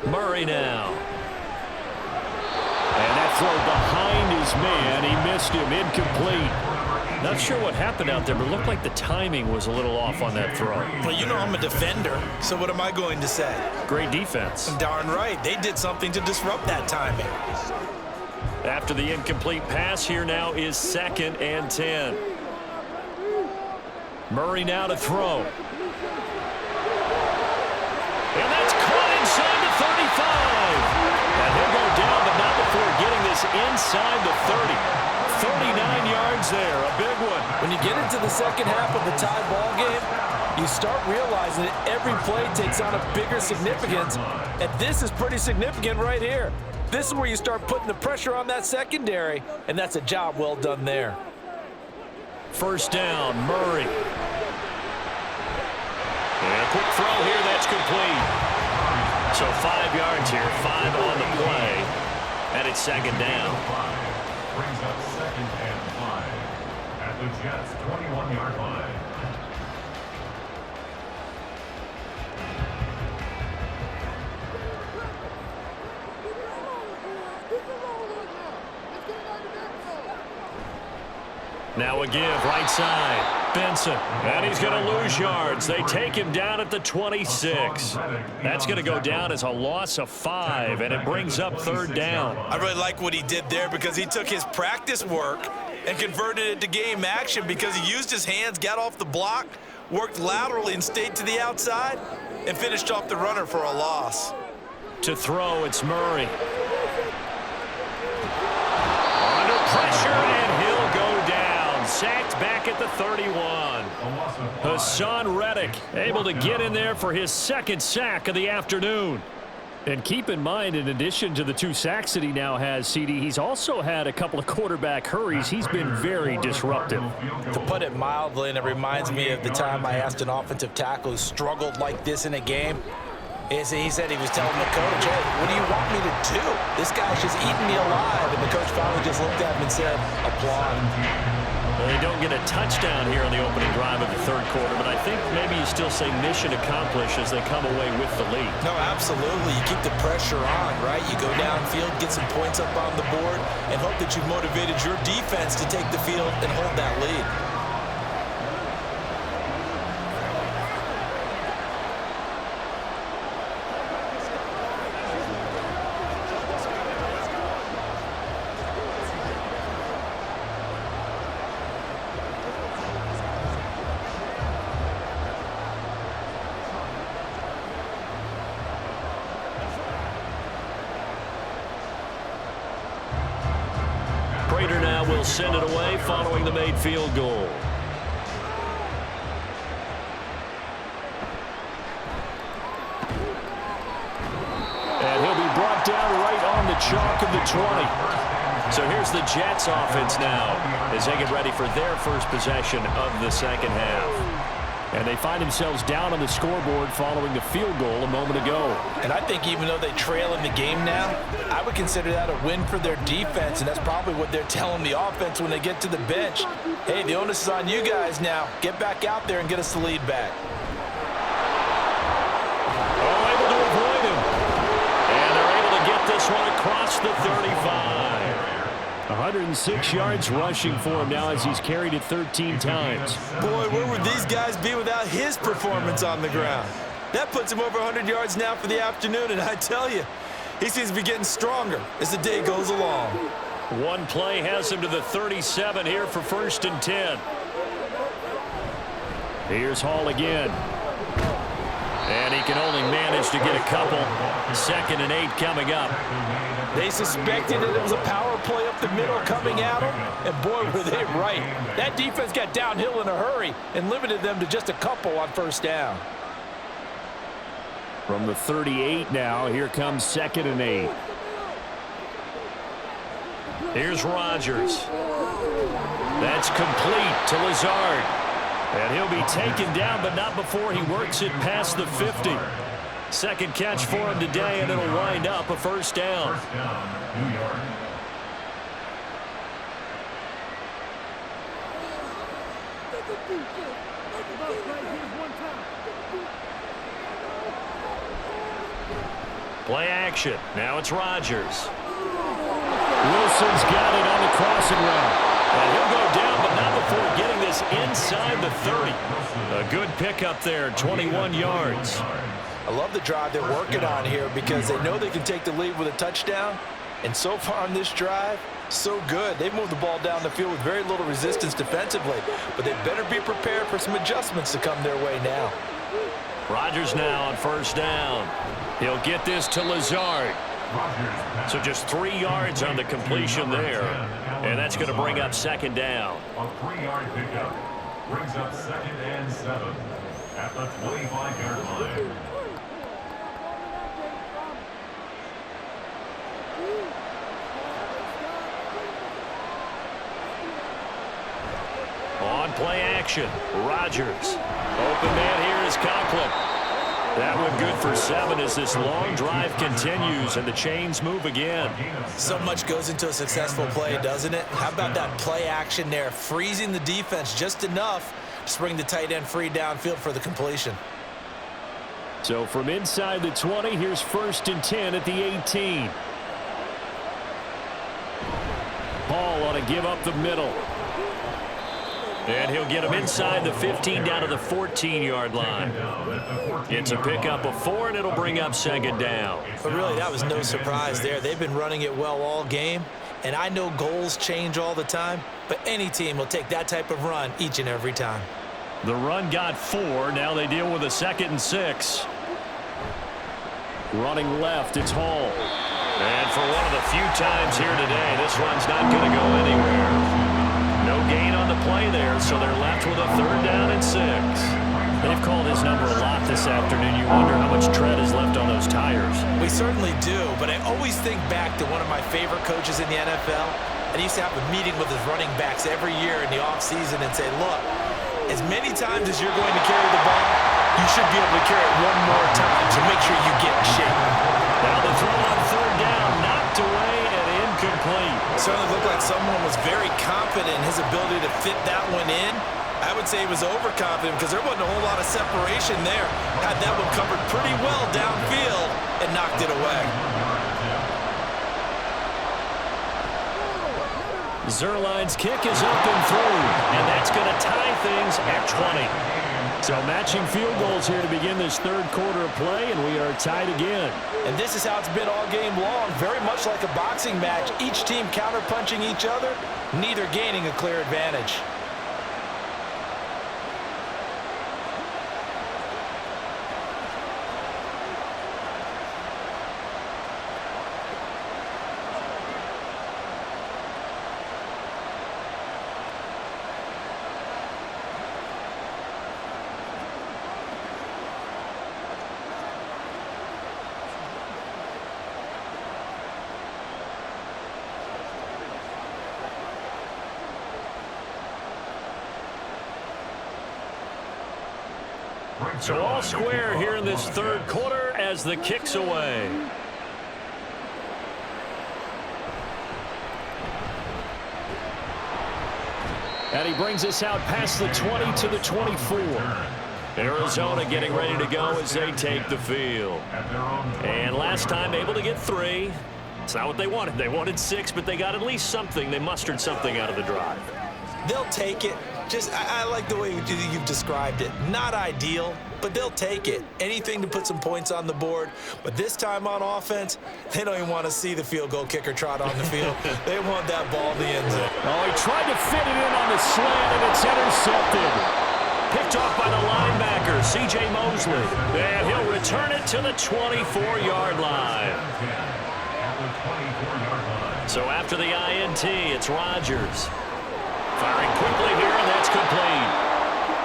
Murray now. And that throw behind his man. He missed him. Incomplete. Not sure what happened out there, but it looked like the timing was a little off on that throw. Well, you know I'm a defender, so what am I going to say? Great defense. Darn right. They did something to disrupt that timing. After the incomplete pass, here now is 2nd and 10. Murray now to throw. And that's caught inside the 35. And he'll go down, but not before getting this inside the 30. 39 yards there, a big one. When you get into the second half of the tie ball game, you start realizing that every play takes on a bigger significance, and this is pretty significant right here. This is where you start putting the pressure on that secondary, and that's a job well done there. First down, Murray. And a quick throw here, that's complete. So 5 yards here, 5 on the play, and it's 2nd down. Brings up 2nd and 5 at the Jets' 21-yard line. Now a give, right side. Benson, and he's going to lose yards. They take him down at the 26. That's going to go down as a loss of 5, and it brings up 3rd down. I really like what he did there because he took his practice work and converted it to game action because he used his hands, got off the block, worked laterally and stayed to the outside, and finished off the runner for a loss. To throw, it's Murray. Under pressure, and he'll go down. Sacked back at the 31. Hassan Reddick able to get in there for his 2nd sack of the afternoon. And keep in mind, in addition to the 2 sacks that he now has, CD, he's also had a couple of quarterback hurries. He's been very disruptive. To put it mildly, and it reminds me of the time I asked an offensive tackle who struggled like this in a game, he said he was telling the coach, hey, what do you want me to do? This guy's just eating me alive. And the coach finally just looked at him and said, applaud. Well, they don't get a touchdown here on the opening drive of the third quarter, but I think maybe you still say mission accomplished as they come away with the lead. No, absolutely. You keep the pressure on, right? You go downfield, get some points up on the board, and hope that you've motivated your defense to take the field and hold that lead. Raider now will send it away following the made field goal. And he'll be brought down right on the chalk of the 20. So here's the Jets offense now as they get ready for their first possession of the second half. And they find themselves down on the scoreboard following the field goal a moment ago. And I think even though they trail in the game now, I would consider that a win for their defense, and that's probably what they're telling the offense when they get to the bench. Hey, the onus is on you guys now. Get back out there and get us the lead back. Oh, able to avoid him. And they're able to get this one across the 35. 106 yards rushing for him now as he's carried it 13 times. Boy, where would these guys be without his performance on the ground? That puts him over 100 yards now for the afternoon, and I tell you, he seems to be getting stronger as the day goes along. One play has him to the 37 here for 1st and 10. Here's Hall again. And he can only manage to get a couple. 2nd and 8 coming up. They suspected that it was a power play up the middle coming at them, and boy, were they right. That defense got downhill in a hurry and limited them to just a couple on 1st down. From the 38 now, here comes 2nd and 8. Here's Rodgers. That's complete to Lazard. And he'll be taken down, but not before he works it past the 50. Second catch for him today, and it'll wind up a 1st down. First down, New York. Play action. Now it's Rodgers. Wilson's got it on the crossing route. And he'll go down, but not before getting this inside the 30. A good pickup there, 21 yards. I love the drive they're working on here because they know they can take the lead with a touchdown. And so far on this drive, so good. They've moved the ball down the field with very little resistance defensively. But they better be prepared for some adjustments to come their way now. Rodgers now on 1st down. He'll get this to Lazard. So just 3 yards on the completion there. And that's going to bring up 2nd down. A 3-yard pickup brings up 2nd and 7 at the 25-yard line. On play action, Rodgers. Open man here is Conklin. That one good for 7 as this long drive continues and the chains move again. So much goes into a successful play, doesn't it? How about that play action there, freezing the defense just enough to bring the tight end free downfield for the completion. So from inside the 20, here's 1st and 10 at the 18. Ball on a give up the middle. And he'll get him inside the 15 down to the 14-yard line. It's a pickup of 4, and it'll bring up 2nd down. But really, that was no surprise there. They've been running it well all game. And I know goals change all the time, but any team will take that type of run each and every time. The run got 4. Now they deal with a 2nd and 6. Running left, it's Hall. And for one of the few times here today, this run's not going to go anywhere. No gain on the play there, so they're left with a 3rd down and 6. They've called his number a lot this afternoon. You wonder how much tread is left on those tires. We certainly do, but I always think back to one of my favorite coaches in the NFL. And he used to have a meeting with his running backs every year in the offseason and say, look, as many times as you're going to carry the ball, you should be able to carry it one more time, so make sure you get in shape. Now the throw on 3rd down, knocked away and incomplete. Certainly looked like someone was very confident in his ability to fit that one in. I would say he was overconfident because there wasn't a whole lot of separation there. Had that one covered pretty well downfield and knocked it away. Zerline's kick is up and through, and that's going to tie things at 20. So matching field goals here to begin this 3rd quarter of play, and we are tied again. And this is how it's been all game long, very much like a boxing match. Each team counter-punching each other, neither gaining a clear advantage. So all square here in this third quarter as the kick's away. And he brings us out past the 20 to the 24. Arizona getting ready to go as they take the field. And last time able to get 3. It's not what they wanted. They wanted 6, but they got at least something. They mustered something out of the drive. They'll take it. I like the way you've described it. Not ideal, but they'll take it. Anything to put some points on the board. But this time on offense, they don't even want to see the field goal kicker trot on the field. They want that ball in the end zone. Oh, he tried to fit it in on the slant, and it's intercepted. Picked off by the linebacker, C.J. Mosley. And he'll return it to the 24-yard line. So after the INT, it's Rodgers. Firing quickly here, and that's complete.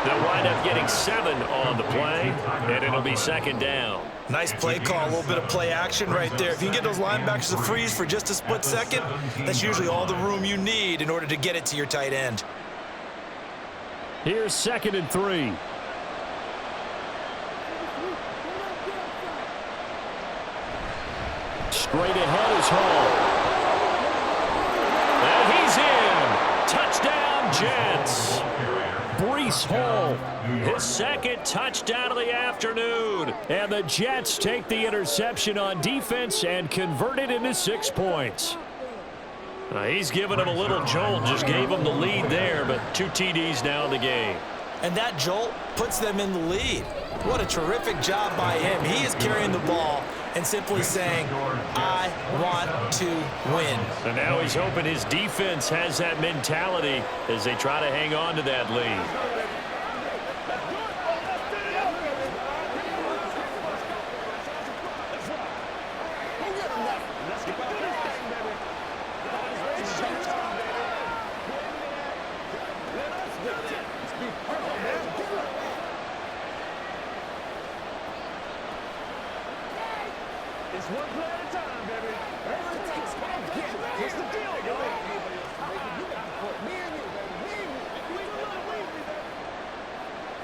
They'll wind up getting 7 on the play, and it'll be second down. Nice play call, a little bit of play action right there. If you can get those linebackers to freeze for just a split second, that's usually all the room you need in order to get it to your tight end. Here's 2nd and 3. Straight ahead is Hall. And he's in. Touchdown, Jets. Breece Hall, his 2nd touchdown of the afternoon. And the Jets take the interception on defense and convert it into 6 points. He's given him a little jolt, just gave him the lead there, but 2 TDs now in the game. And that jolt puts them in the lead. What a terrific job by him. He is carrying the ball and simply saying, I want to win. And now he's hoping his defense has that mentality as they try to hang on to that lead. It's one play at a time, baby. What's the deal, yo? Me and you, baby.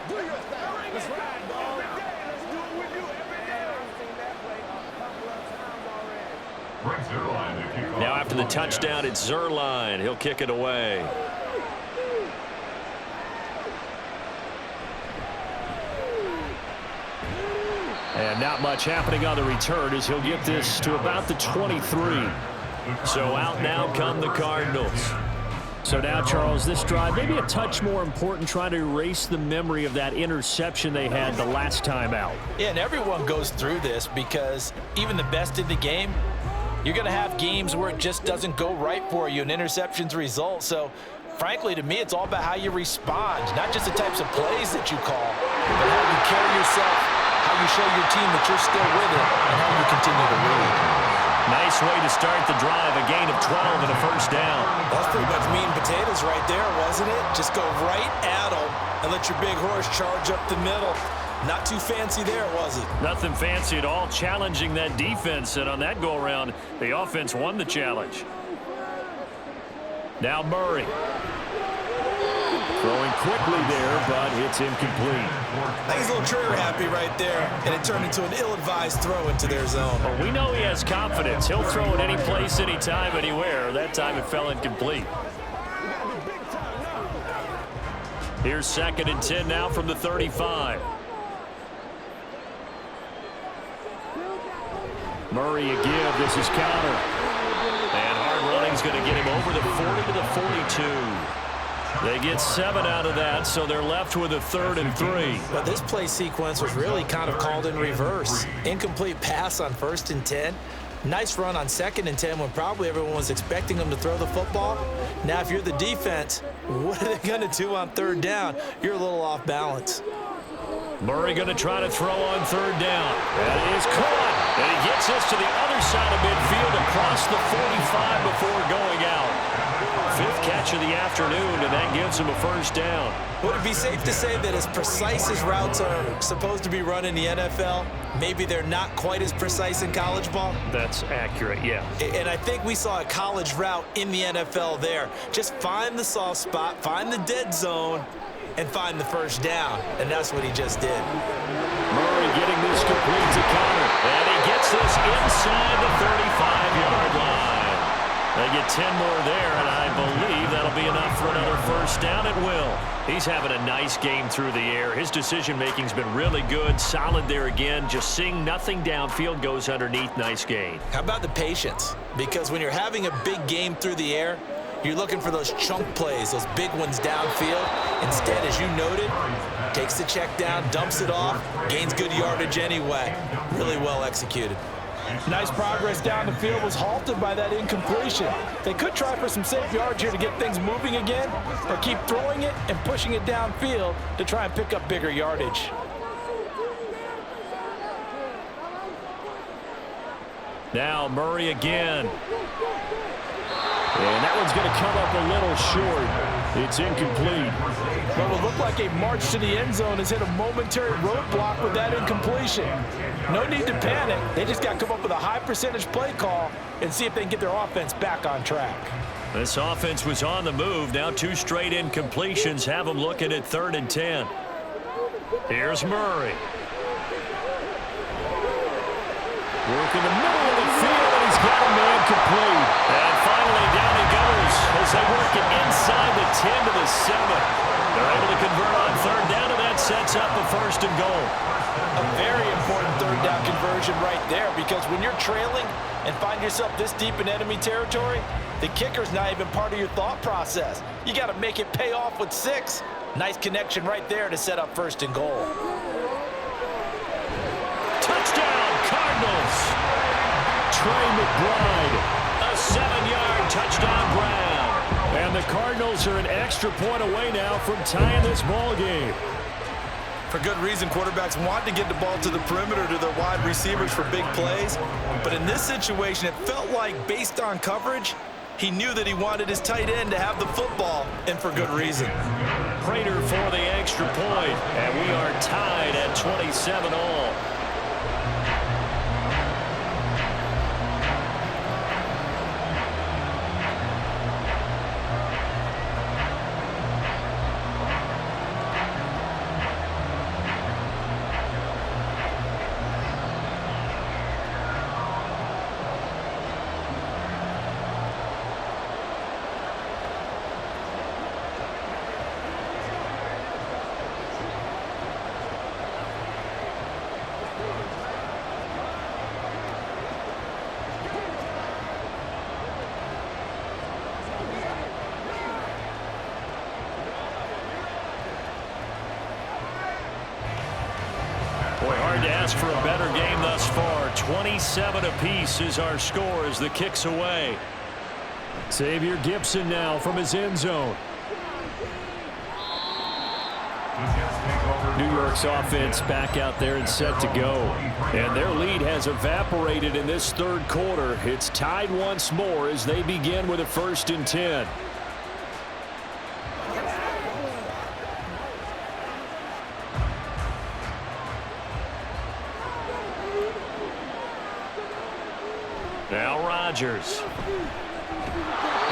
Do your thing. Let's ride, dog. Every day. Let's do it with you every day. I've seen that play a couple of times already. Now after the touchdown, it's Zerline. He'll kick it away. And not much happening on the return as he'll get this to about the 23. So out now come the Cardinals. So now, Charles, this drive maybe a touch more important, trying to erase the memory of that interception they had the last time out. Yeah, and everyone goes through this because even the best in the game, you're going to have games where it just doesn't go right for you and interceptions result. So, frankly, to me, it's all about how you respond, not just the types of plays that you call, but how you carry yourself, how you show your team that you're still with it, and how you continue to lead. Nice way to start the drive, a gain of 12 and a first down. That's pretty much meat and potatoes right there, wasn't it? Just go right at them and let your big horse charge up the middle. Not too fancy there, was it? Nothing fancy at all, challenging that defense, and on that go-around, the offense won the challenge. Now Murray. Throwing quickly there, but it's incomplete. I think he's a little trigger happy right there, and it turned into an ill-advised throw into their zone. Well, we know he has confidence. He'll throw it any place, anytime, anywhere. That time it fell incomplete. Here's 2nd and 10 now from the 35. Murray a give. This is counter. And hard running's going to get him over the 40 to the 42. They get 7 out of that, so they're left with a 3rd and 3. But this play sequence was really kind of called in reverse. Incomplete pass on 1st and 10. Nice run on 2nd and 10 when probably everyone was expecting them to throw the football. Now, if you're the defense, what are they going to do on 3rd down? You're a little off balance. Murray going to try to throw on 3rd down. That is caught. And he gets this to the other side of midfield across the 45 before going out. 5th catch of the afternoon, and that gives him a first down. Would it be safe to say that as precise as routes are supposed to be run in the NFL, maybe they're not quite as precise in college ball? That's accurate, yeah. And I think we saw a college route in the NFL there. Just find the soft spot, find the dead zone, and find the first down. And that's what he just did. getting this complete to Connor. And he gets this inside the 35-yard line. They get 10 more there, and I believe that'll be enough for another first down. It will. He's having a nice game through the air. His decision-making's been really good. Solid there again. Just seeing nothing downfield, goes underneath. Nice gain. How about the patience? Because when you're having a big game through the air, you're looking for those chunk plays, those big ones downfield. Instead, as you noted, takes the check down, dumps it off, gains good yardage anyway. Really well executed. Nice progress down the field, was halted by that incompletion. They could try for some safe yards here to get things moving again, or keep throwing it and pushing it downfield to try and pick up bigger yardage. Now Murray again. And that one's going to come up a little short. It's incomplete. What will look like a march to the end zone has hit a momentary roadblock with that incompletion. No need to panic. They just got to come up with a high percentage play call and see if they can get their offense back on track. This offense was on the move. Now 2 straight incompletions have them looking at 3rd and 10. Here's Murray. Working the middle of the field, and he's got a man complete. And finally, down he goes as they work it inside the 10 to the 7. They're able to convert on 3rd down, and that sets up a 1st and goal. A very important 3rd down conversion right there, because when you're trailing and find yourself this deep in enemy territory, the kicker's not even part of your thought process. You got to make it pay off with 6. Nice connection right there to set up 1st and goal. Touchdown, Cardinals. Trey McBride, a 7-yard touchdown grab. And the Cardinals are an extra point away now from tying this ball game. For good reason, quarterbacks want to get the ball to the perimeter to their wide receivers for big plays. But in this situation, it felt like, based on coverage, he knew that he wanted his tight end to have the football, and for good reason. Prater for the extra point, and we are tied at 27 all. Boy, hard to ask for a better game thus far. 27 apiece is our score as the kick's away. Xavier Gibson now from his end zone. New York's offense back out there and set to go. And their lead has evaporated in this 3rd quarter. It's tied once more as they begin with a 1st and 10. Now Rodgers.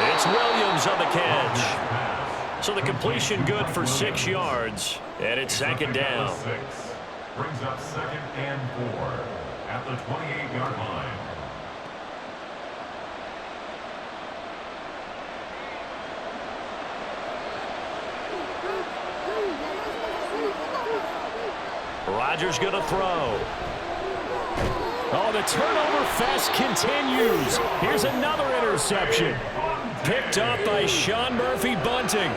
It's Williams on the catch. So the completion good for 6 yards. And it's 2nd down. Brings up 2nd and 4 at the 28-yard line. Rodgers going to throw. Oh, the turnover fest continues. Here's another interception. Picked up by Sean Murphy-Bunting.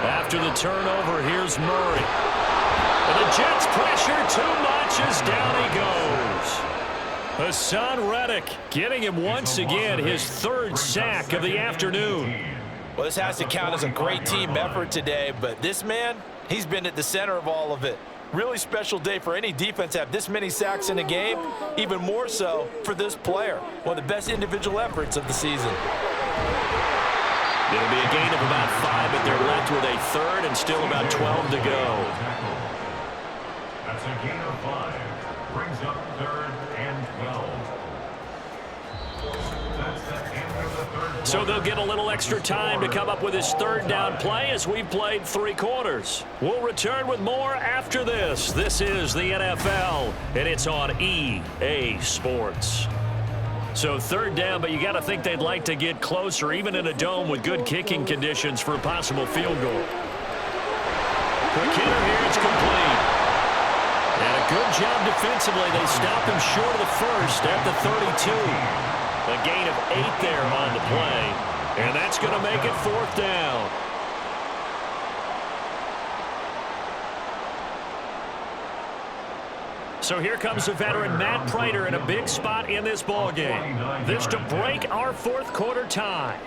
After the turnover, here's Murray. And the Jets pressure too much as down he goes. Hassan Reddick getting him once again his 3rd sack of the afternoon. Well, this has to count as a great team effort today, but this man, he's been at the center of all of it. Really special day for any defense to have this many sacks in a game, even more so for this player. One of the best individual efforts of the season. It'll be a gain of about 5, but they're left with a 3rd and still about 12 to go. That's a gain of 5. Brings up 3rd and 12. That's the end of the third quarter. So they'll get a little extra time to come up with his third down play as we've played 3 quarters. We'll return with more after this. This is the NFL, and it's on EA Sports. So third down, but you got to think they'd like to get closer, even in a dome with good kicking conditions for a possible field goal. Quick hitter here, it's complete. And a good job defensively. They stop him short of the first at the 32. A gain of 8 there on the play. And that's going to make it 4th down. So here comes the veteran Matt Prater in a big spot in this ball game. This to break our 4th quarter tie.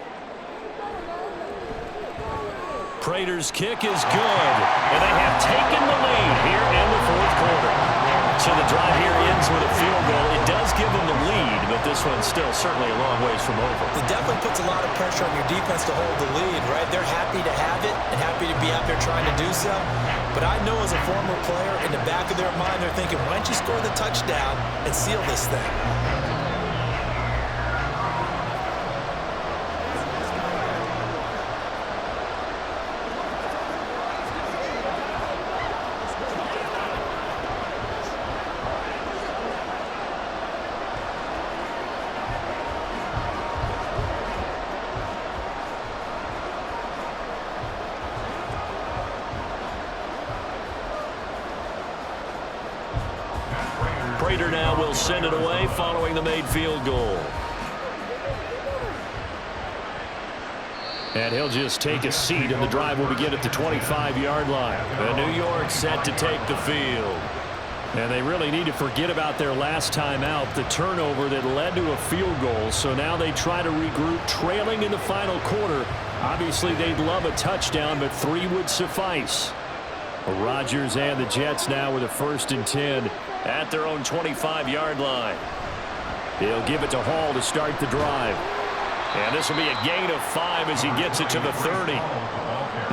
Prater's kick is good, and they have taken the lead here in the 4th quarter. So the drive here ends with a field goal. It does give them the lead, but this one's still certainly a long ways from over. It definitely puts a lot of pressure on your defense to hold the lead, right? They're happy to have it and happy to be out there trying to do so. But I know as a former player, in the back of their mind, they're thinking, why don't you score the touchdown and seal this thing? Prater now will send it away following the made field goal. And he'll just take a seat, and the drive will begin at the 25-yard line. And New York set to take the field. And they really need to forget about their last time out, the turnover that led to a field goal. So now they try to regroup, trailing in the final quarter. Obviously, they'd love a touchdown, but 3 would suffice. Rodgers and the Jets now with a 1st and 10 at their own 25-yard line. He'll give it to Hall to start the drive. And this will be a gain of 5 as he gets it to the 30.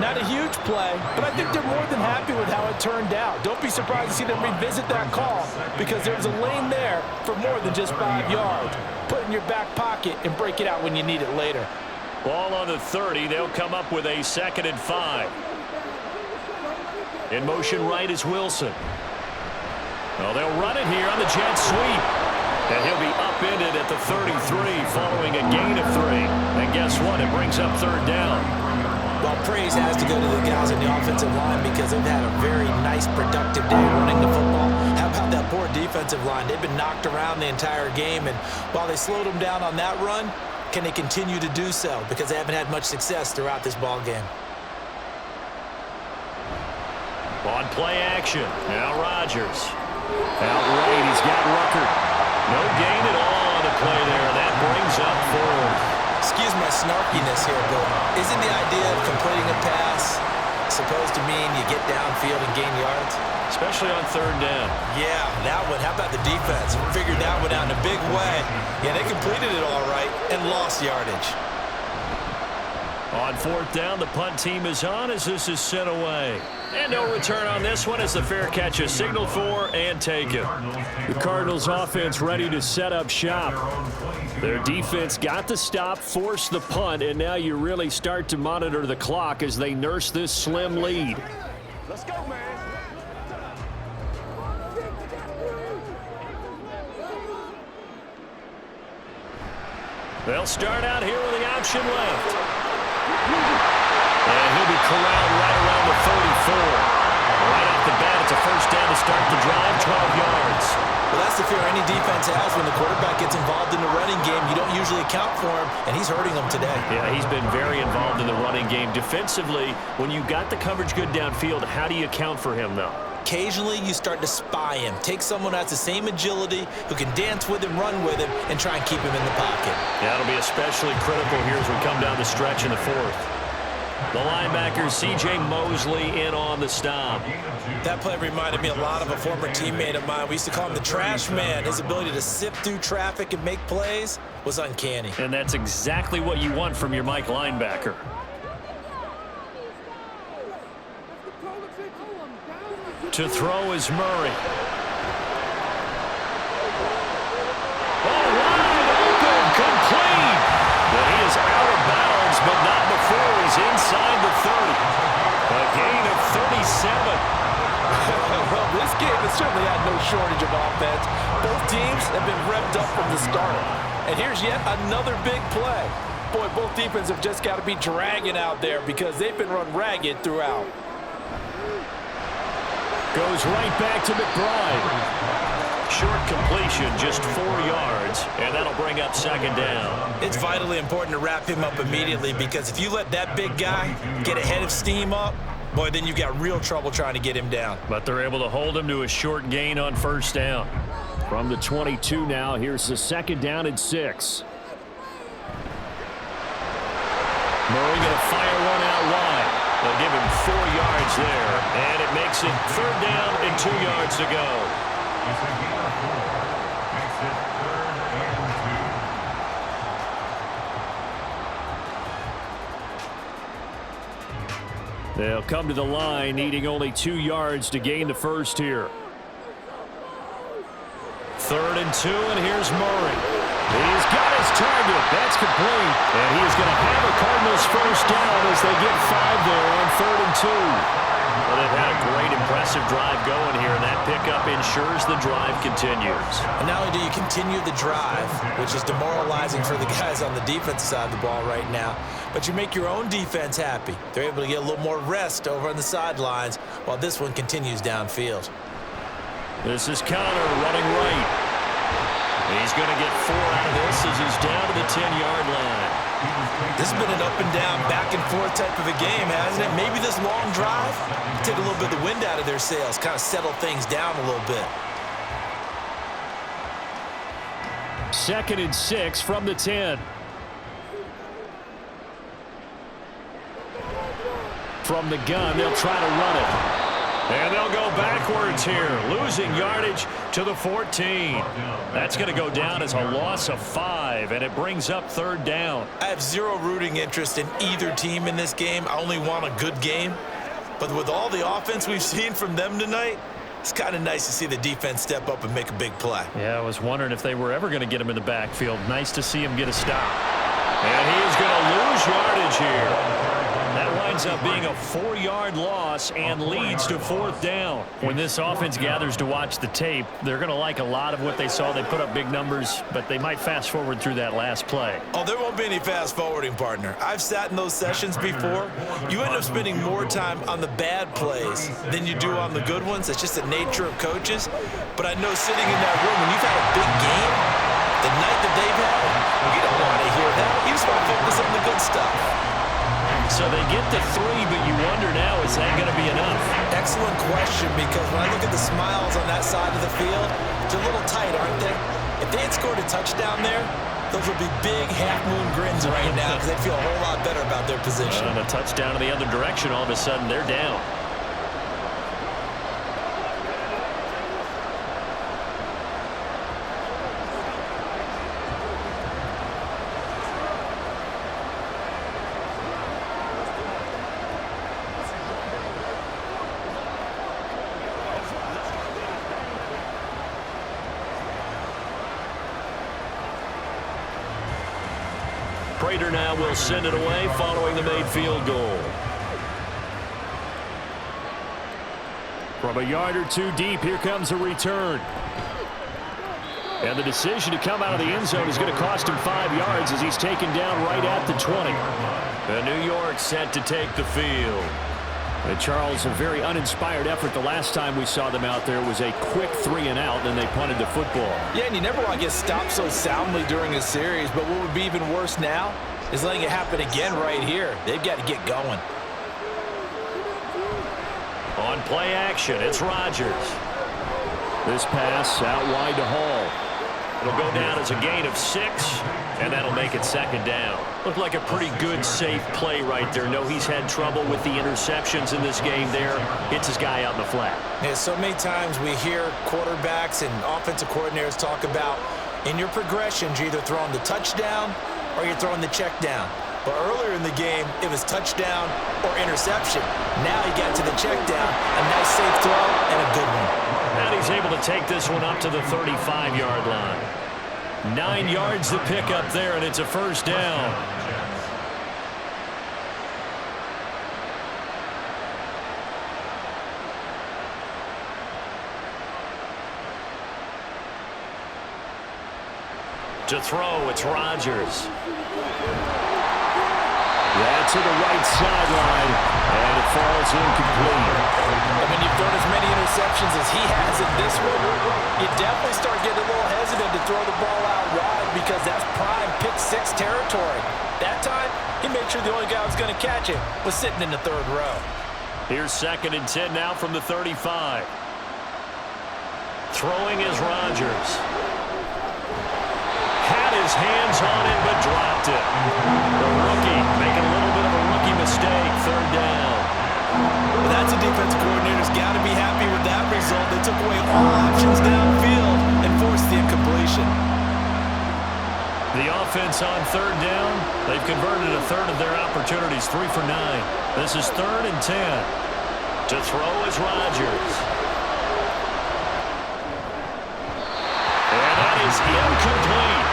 Not a huge play, but I think they're more than happy with how it turned out. Don't be surprised to see them revisit that call because there's a lane there for more than just 5 yards. Put it in your back pocket and break it out when you need it later. Ball on the 30. They'll come up with a 2nd and 5. In motion right is Wilson. Well, they'll run it here on the jet sweep. And he'll be upended at the 33 following a gain of 3. And guess what? It brings up 3rd down. Well, praise has to go to the guys on the offensive line because they've had a very nice, productive day running the football. How about that poor defensive line? They've been knocked around the entire game, and while they slowed them down on that run, can they continue to do so? Because they haven't had much success throughout this ball game. On play action, now Rodgers. Out right, he's got Rucker. No gain at all on the play there. That brings up 4th. Excuse my snarkiness here, but isn't the idea of completing a pass supposed to mean you get downfield and gain yards? Especially on 3rd down. Yeah, that one. How about the defense? Figured that one out in a big way. Yeah, they completed it all right and lost yardage. On 4th down, the punt team is on as this is sent away. And no return on this one as the fair catch is signaled for and taken. The Cardinals offense ready to set up shop. Their defense got the stop, forced the punt, and now you really start to monitor the clock as they nurse this slim lead. Let's go, man. They'll start out here with the option left. And he'll be corralled right around the 34. Right off the bat, it's a 1st down to start the drive, 12 yards. Well, that's the fear any defense has when the quarterback gets involved in the running game. You don't usually account for him, and he's hurting them today. Yeah, he's been very involved in the running game. Defensively, when you got the coverage good downfield, how do you account for him, though? Occasionally, you start to spy him. Take someone who has the same agility, who can dance with him, run with him, and try and keep him in the pocket. Yeah, it'll be especially critical here as we come down the stretch in the 4th. The linebacker, C.J. Mosley, in on the stop. That play reminded me a lot of a former teammate of mine. We used to call him the trash man. His ability to sift through traffic and make plays was uncanny. And that's exactly what you want from your Mike linebacker. To throw is Murray. Oh, wide open, but not before he's inside the 30. A gain of 37. Well, this game has certainly had no shortage of offense. Both teams have been revved up from the start. And here's yet another big play. Boy, both defenses have just got to be dragging out there because they've been run ragged throughout. Goes right back to McBride. Short completion, just 4 yards, and that'll bring up second down. It's vitally important to wrap him up immediately because if you let that big guy get a head of steam up, boy, then you've got real trouble trying to get him down. But they're able to hold him to a short gain on first down. From the 22 now, here's the second down and 6. Murray going to fire one out wide. They'll give him 4 yards there, and it makes it third down and 2 yards to go. It's a gain of 4. Makes it 3rd and 2. They'll come to the line, needing only 2 yards to gain the first here. 3rd and 2, and here's Murray. He's got his target. That's complete. And he is going to have a Cardinals first down as they get 5 there on 3rd and 2. Well, they've had a great, impressive drive going here, and that pickup ensures the drive continues. And not only do you continue the drive, which is demoralizing for the guys on the defensive side of the ball right now, but you make your own defense happy. They're able to get a little more rest over on the sidelines while this one continues downfield. This is Connor running right. He's going to get 4 out of this as he's down to the 10-yard line. This has been an up-and-down, back-and-forth type of a game, hasn't it? Maybe this long drive take a little bit of the wind out of their sails, kind of settle things down a little bit. 2nd and 6 from the 10. From the gun, they'll try to run it. And they'll go backwards here, losing yardage to the 14. That's going to go down as a loss of 5, and it brings up 3rd down. I have zero rooting interest in either team in this game. I only want a good game. But with all the offense we've seen from them tonight, it's kind of nice to see the defense step up and make a big play. Yeah, I was wondering if they were ever going to get him in the backfield. Nice to see him get a stop. And he is going to lose yardage here. That winds up being a 4-yard loss and leads to 4th down. When this offense gathers to watch the tape, they're going to like a lot of what they saw. They put up big numbers, but they might fast forward through that last play. Oh, there won't be any fast forwarding, partner. I've sat in those sessions before. You end up spending more time on the bad plays than you do on the good ones. It's just the nature of coaches. But I know sitting in that room, when you've had a big game, the night that they've had, you don't want to hear that. You just want to focus on the good stuff. So they get the 3, but you wonder now, is that going to be enough? Excellent question, because when I look at the smiles on that side of the field, they're a little tight, aren't they? If they had scored a touchdown there, those would be big half-moon grins right now because they'd feel a whole lot better about their position. And a touchdown in the other direction, all of a sudden, they're down. Prater now will send it away following the made field goal. From a yard or 2 deep, here comes a return. And the decision to come out of the end zone is going to cost him 5 yards as he's taken down right at the 20. And New York set to take the field. And Charles, a very uninspired effort. The last time we saw them out there was a quick 3 and out, and they punted the football. Yeah, and you never want to get stopped so soundly during a series, but what would be even worse now is letting it happen again right here. They've got to get going. On play action, it's Rodgers. This pass out wide to Hall. It'll go down as a gain of 6, and that'll make it second down. Looked like a pretty good, safe play right there. No, he's had trouble with the interceptions in this game there. Hits his guy out in the flat. Yeah, so many times we hear quarterbacks and offensive coordinators talk about in your progressions, you're either throwing the touchdown or you're throwing the check down. But earlier in the game, it was touchdown or interception. Now he got to the check down, a nice safe throw and a good one. And he's able to take this one up to the 35-yard line. 9 yards to pick up there, and it's a first down. To throw, it's Rodgers. That's to the right sideline, and it falls incomplete. And when you've thrown as many interceptions as he has in this one, you definitely start getting a little hesitant to throw the ball out wide because that's prime pick six territory. That time, he made sure the only guy who was going to catch it was sitting in the third row. Here's 2nd and 10 now from the 35. Throwing is Rodgers. Had his hands on it, but dropped it. The rookie making a little bit of a rookie mistake, 3rd down. Well, that's a defensive coordinator's got to be happy with that result. They took away all options downfield and forced the incompletion. The offense on 3rd down, they've converted a third of their opportunities, 3 for 9. This is 3rd and 10. To throw is Rodgers. And that is incomplete.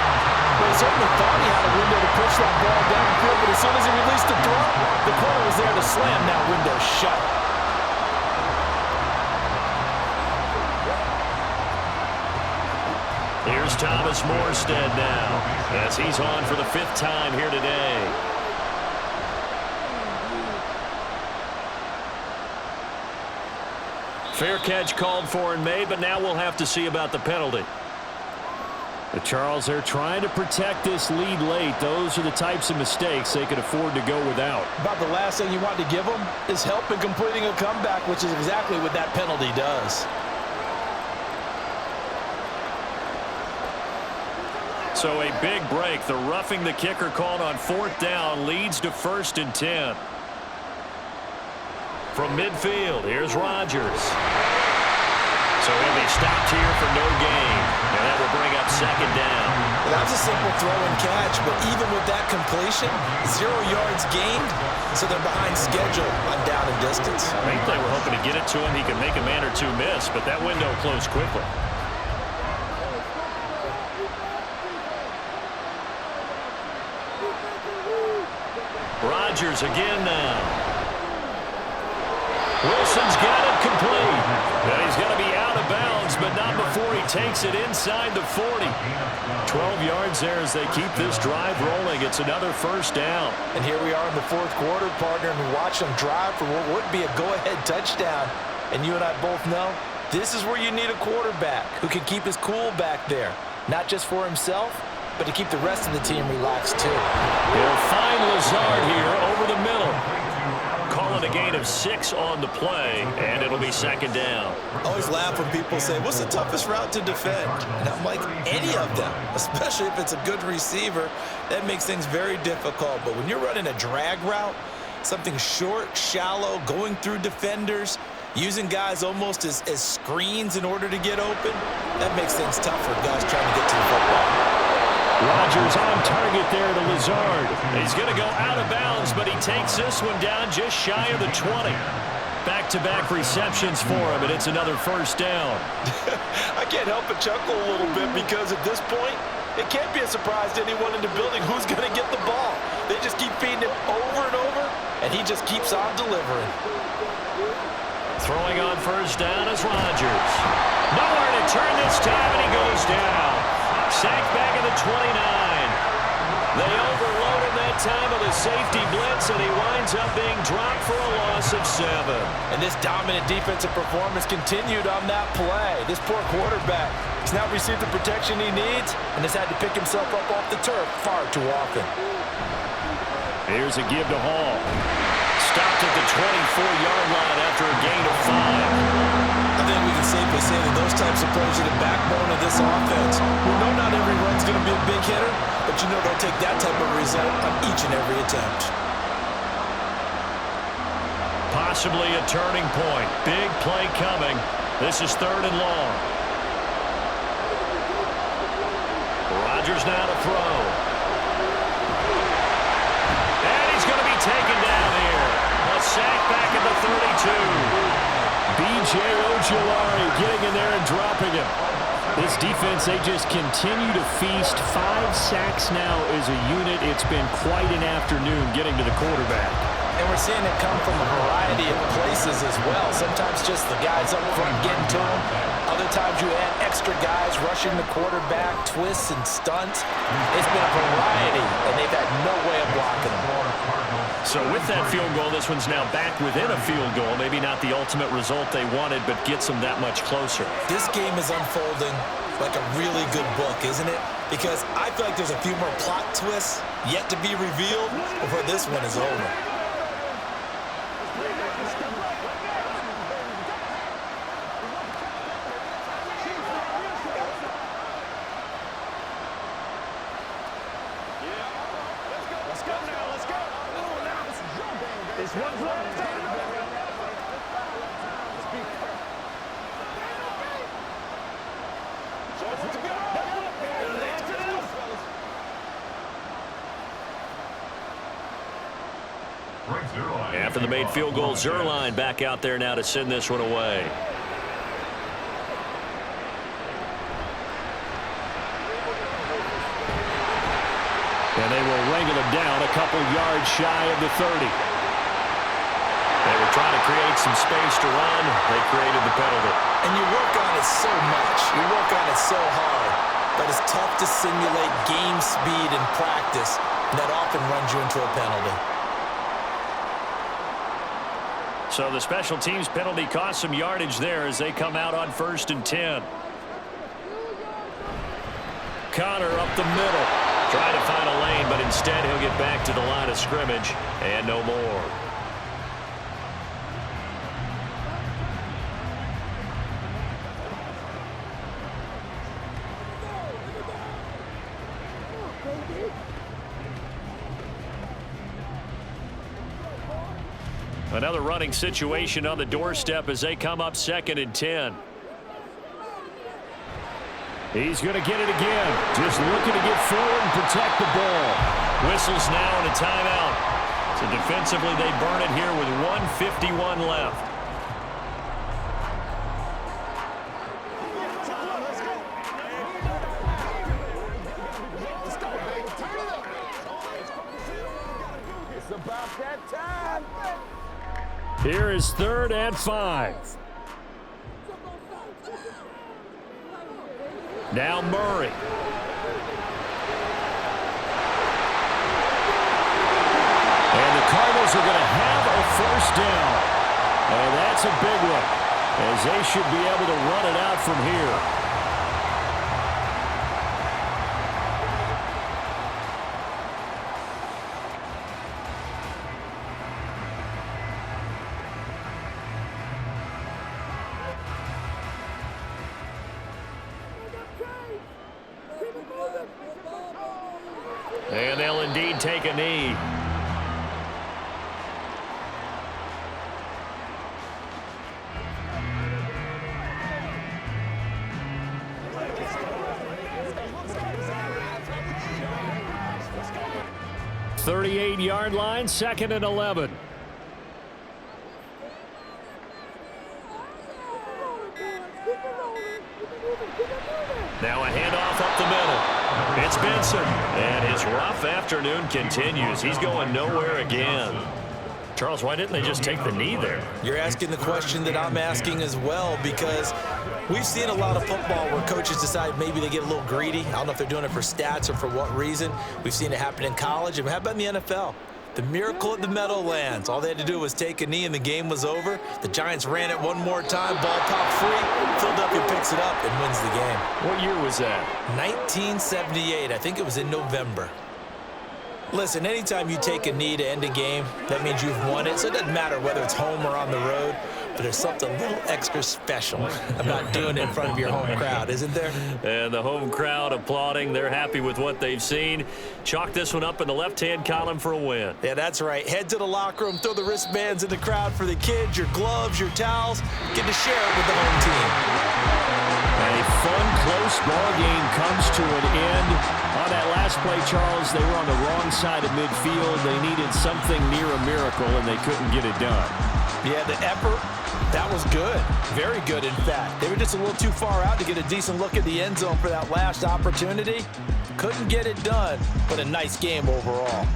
Well, he certainly thought he had a window to push that ball downfield, but as soon as he released the throw, the corner was there to slam that window shut. Here's Thomas Morstead now, as he's on for the 5th time here today. Fair catch called for and made, but now we'll have to see about the penalty. The Charles, they're trying to protect this lead late. Those are the types of mistakes they could afford to go without. About the last thing you want to give them is help in completing a comeback, which is exactly what that penalty does. So a big break. The roughing the kicker called on 4th down leads to 1st and 10. From midfield, here's Rodgers. So he'll be stopped here for no gain. And that will bring up 2nd down. Well, that was a simple throw and catch, but even with that completion, 0 yards gained, so they're behind schedule on down and distance. I think they were hoping to get it to him. He could make a man or two miss, but that window closed quickly. Rodgers again now. Wilson's got it complete. And he's going to be out of bounds, but not before he takes it inside the 40. 12 yards there as they keep this drive rolling. It's another 1st down. And here we are in the 4th quarter, partner, and we watch them drive for what would be a go-ahead touchdown. And you and I both know this is where you need a quarterback who can keep his cool back there, not just for himself, but to keep the rest of the team relaxed too. He'll find Lazard here over the middle. Calling a gain of 6 on the play, and it'll be 2nd down. I always laugh when people say, what's the toughest route to defend? And I'm like, any of them, especially if it's a good receiver. That makes things very difficult. But when you're running a drag route, something short, shallow, going through defenders, using guys almost as screens in order to get open, that makes things tough for guys trying to get to the football. Rodgers on target there to Lazard. He's going to go out of bounds, but he takes this one down just shy of the 20. Back-to-back receptions for him, and it's another 1st down. I can't help but chuckle a little bit because at this point, it can't be a surprise to anyone in the building who's going to get the ball. They just keep feeding him over and over, and he just keeps on delivering. Throwing on 1st down is Rodgers. Nowhere to turn this time, and he goes down. Sacked back at the 29. They overload him that time with a safety blitz, and he winds up being dropped for a loss of 7. And this dominant defensive performance continued on that play. This poor quarterback has now received the protection he needs and has had to pick himself up off the turf far too often. Here's a give to Hall. Stopped at the 24-yard line after a gain of 5. I think we can safely say that those types of plays are the backbone of this offense. We know not every run's going to be a big hitter, but you know they'll take that type of result on each and every attempt. Possibly a turning point. Big play coming. This is 3rd and long. Rodgers now to throw. And he's going to be taken down here. A sack back at the 32. B.J. Ojulari getting in there and dropping him. This defense, they just continue to feast. 5 sacks now as a unit. It's been quite an afternoon getting to the quarterback. And we're seeing it come from a variety of places as well. Sometimes just the guys up front getting to him. Other times you add extra guys rushing the quarterback, twists and stunts. It's been a variety, and they've had no way of blocking them. So with that field goal, this one's now back within a field goal. Maybe not the ultimate result they wanted, but gets them that much closer. This game is unfolding like a really good book, isn't it? Because I feel like there's a few more plot twists yet to be revealed before this one is over. After the made field goal, Zerline back out there now to send this one away. And they will wrangle him down a couple yards shy of the 30. They were trying to create some space to run. They created the penalty. And you work on it so much. You work on it so hard. But it's tough to simulate game speed in practice. And that often runs you into a penalty. So the special teams penalty cost some yardage there as they come out on 1st and 10. Connor up the middle. Trying to find a lane, but instead he'll get back to the line of scrimmage and no more. Another running situation on the doorstep as they come up 2nd and 10. He's going to get it again. Just looking to get forward and protect the ball. Whistles now and a timeout. So defensively they burn it here with 1:51 left. It's about that time. Here is 3rd and 5. Now Murray. And the Cardinals are going to have a 1st down. And that's a big one, as they should be able to run it out from here. And they'll indeed take a knee. .38-yard line, 2nd and 11. Now a handoff up the middle. It's Benson. And his rough afternoon continues. He's going nowhere again. Charles, why didn't they just take the knee there? You're asking the question that I'm asking as well, because we've seen a lot of football where coaches decide maybe they get a little greedy. I don't know if they're doing it for stats or for what reason. We've seen it happen in college. And how about in the NFL? The miracle at the Meadowlands. All they had to do was take a knee and the game was over. The Giants ran it one more time. Ball popped free. Philadelphia picks it up and wins the game. What year was that? 1978. I think it was in November. Listen, anytime you take a knee to end a game, that means you've won it. So it doesn't matter whether it's home or on the road, but there's something a little extra special about doing it in front of your home crowd, isn't there? And the home crowd applauding. They're happy with what they've seen. Chalk this one up in the left-hand column for a win. Yeah, that's right. Head to the locker room, throw the wristbands in the crowd for the kids, your gloves, your towels. Get to share it with the home team. A fun, close ball game comes to an end. On that last play, Charles, they were on the wrong side of midfield. They needed something near a miracle, and they couldn't get it done. Yeah, the effort, that was good. Very good, in fact. They were just a little too far out to get a decent look at the end zone for that last opportunity. Couldn't get it done, but a nice game overall.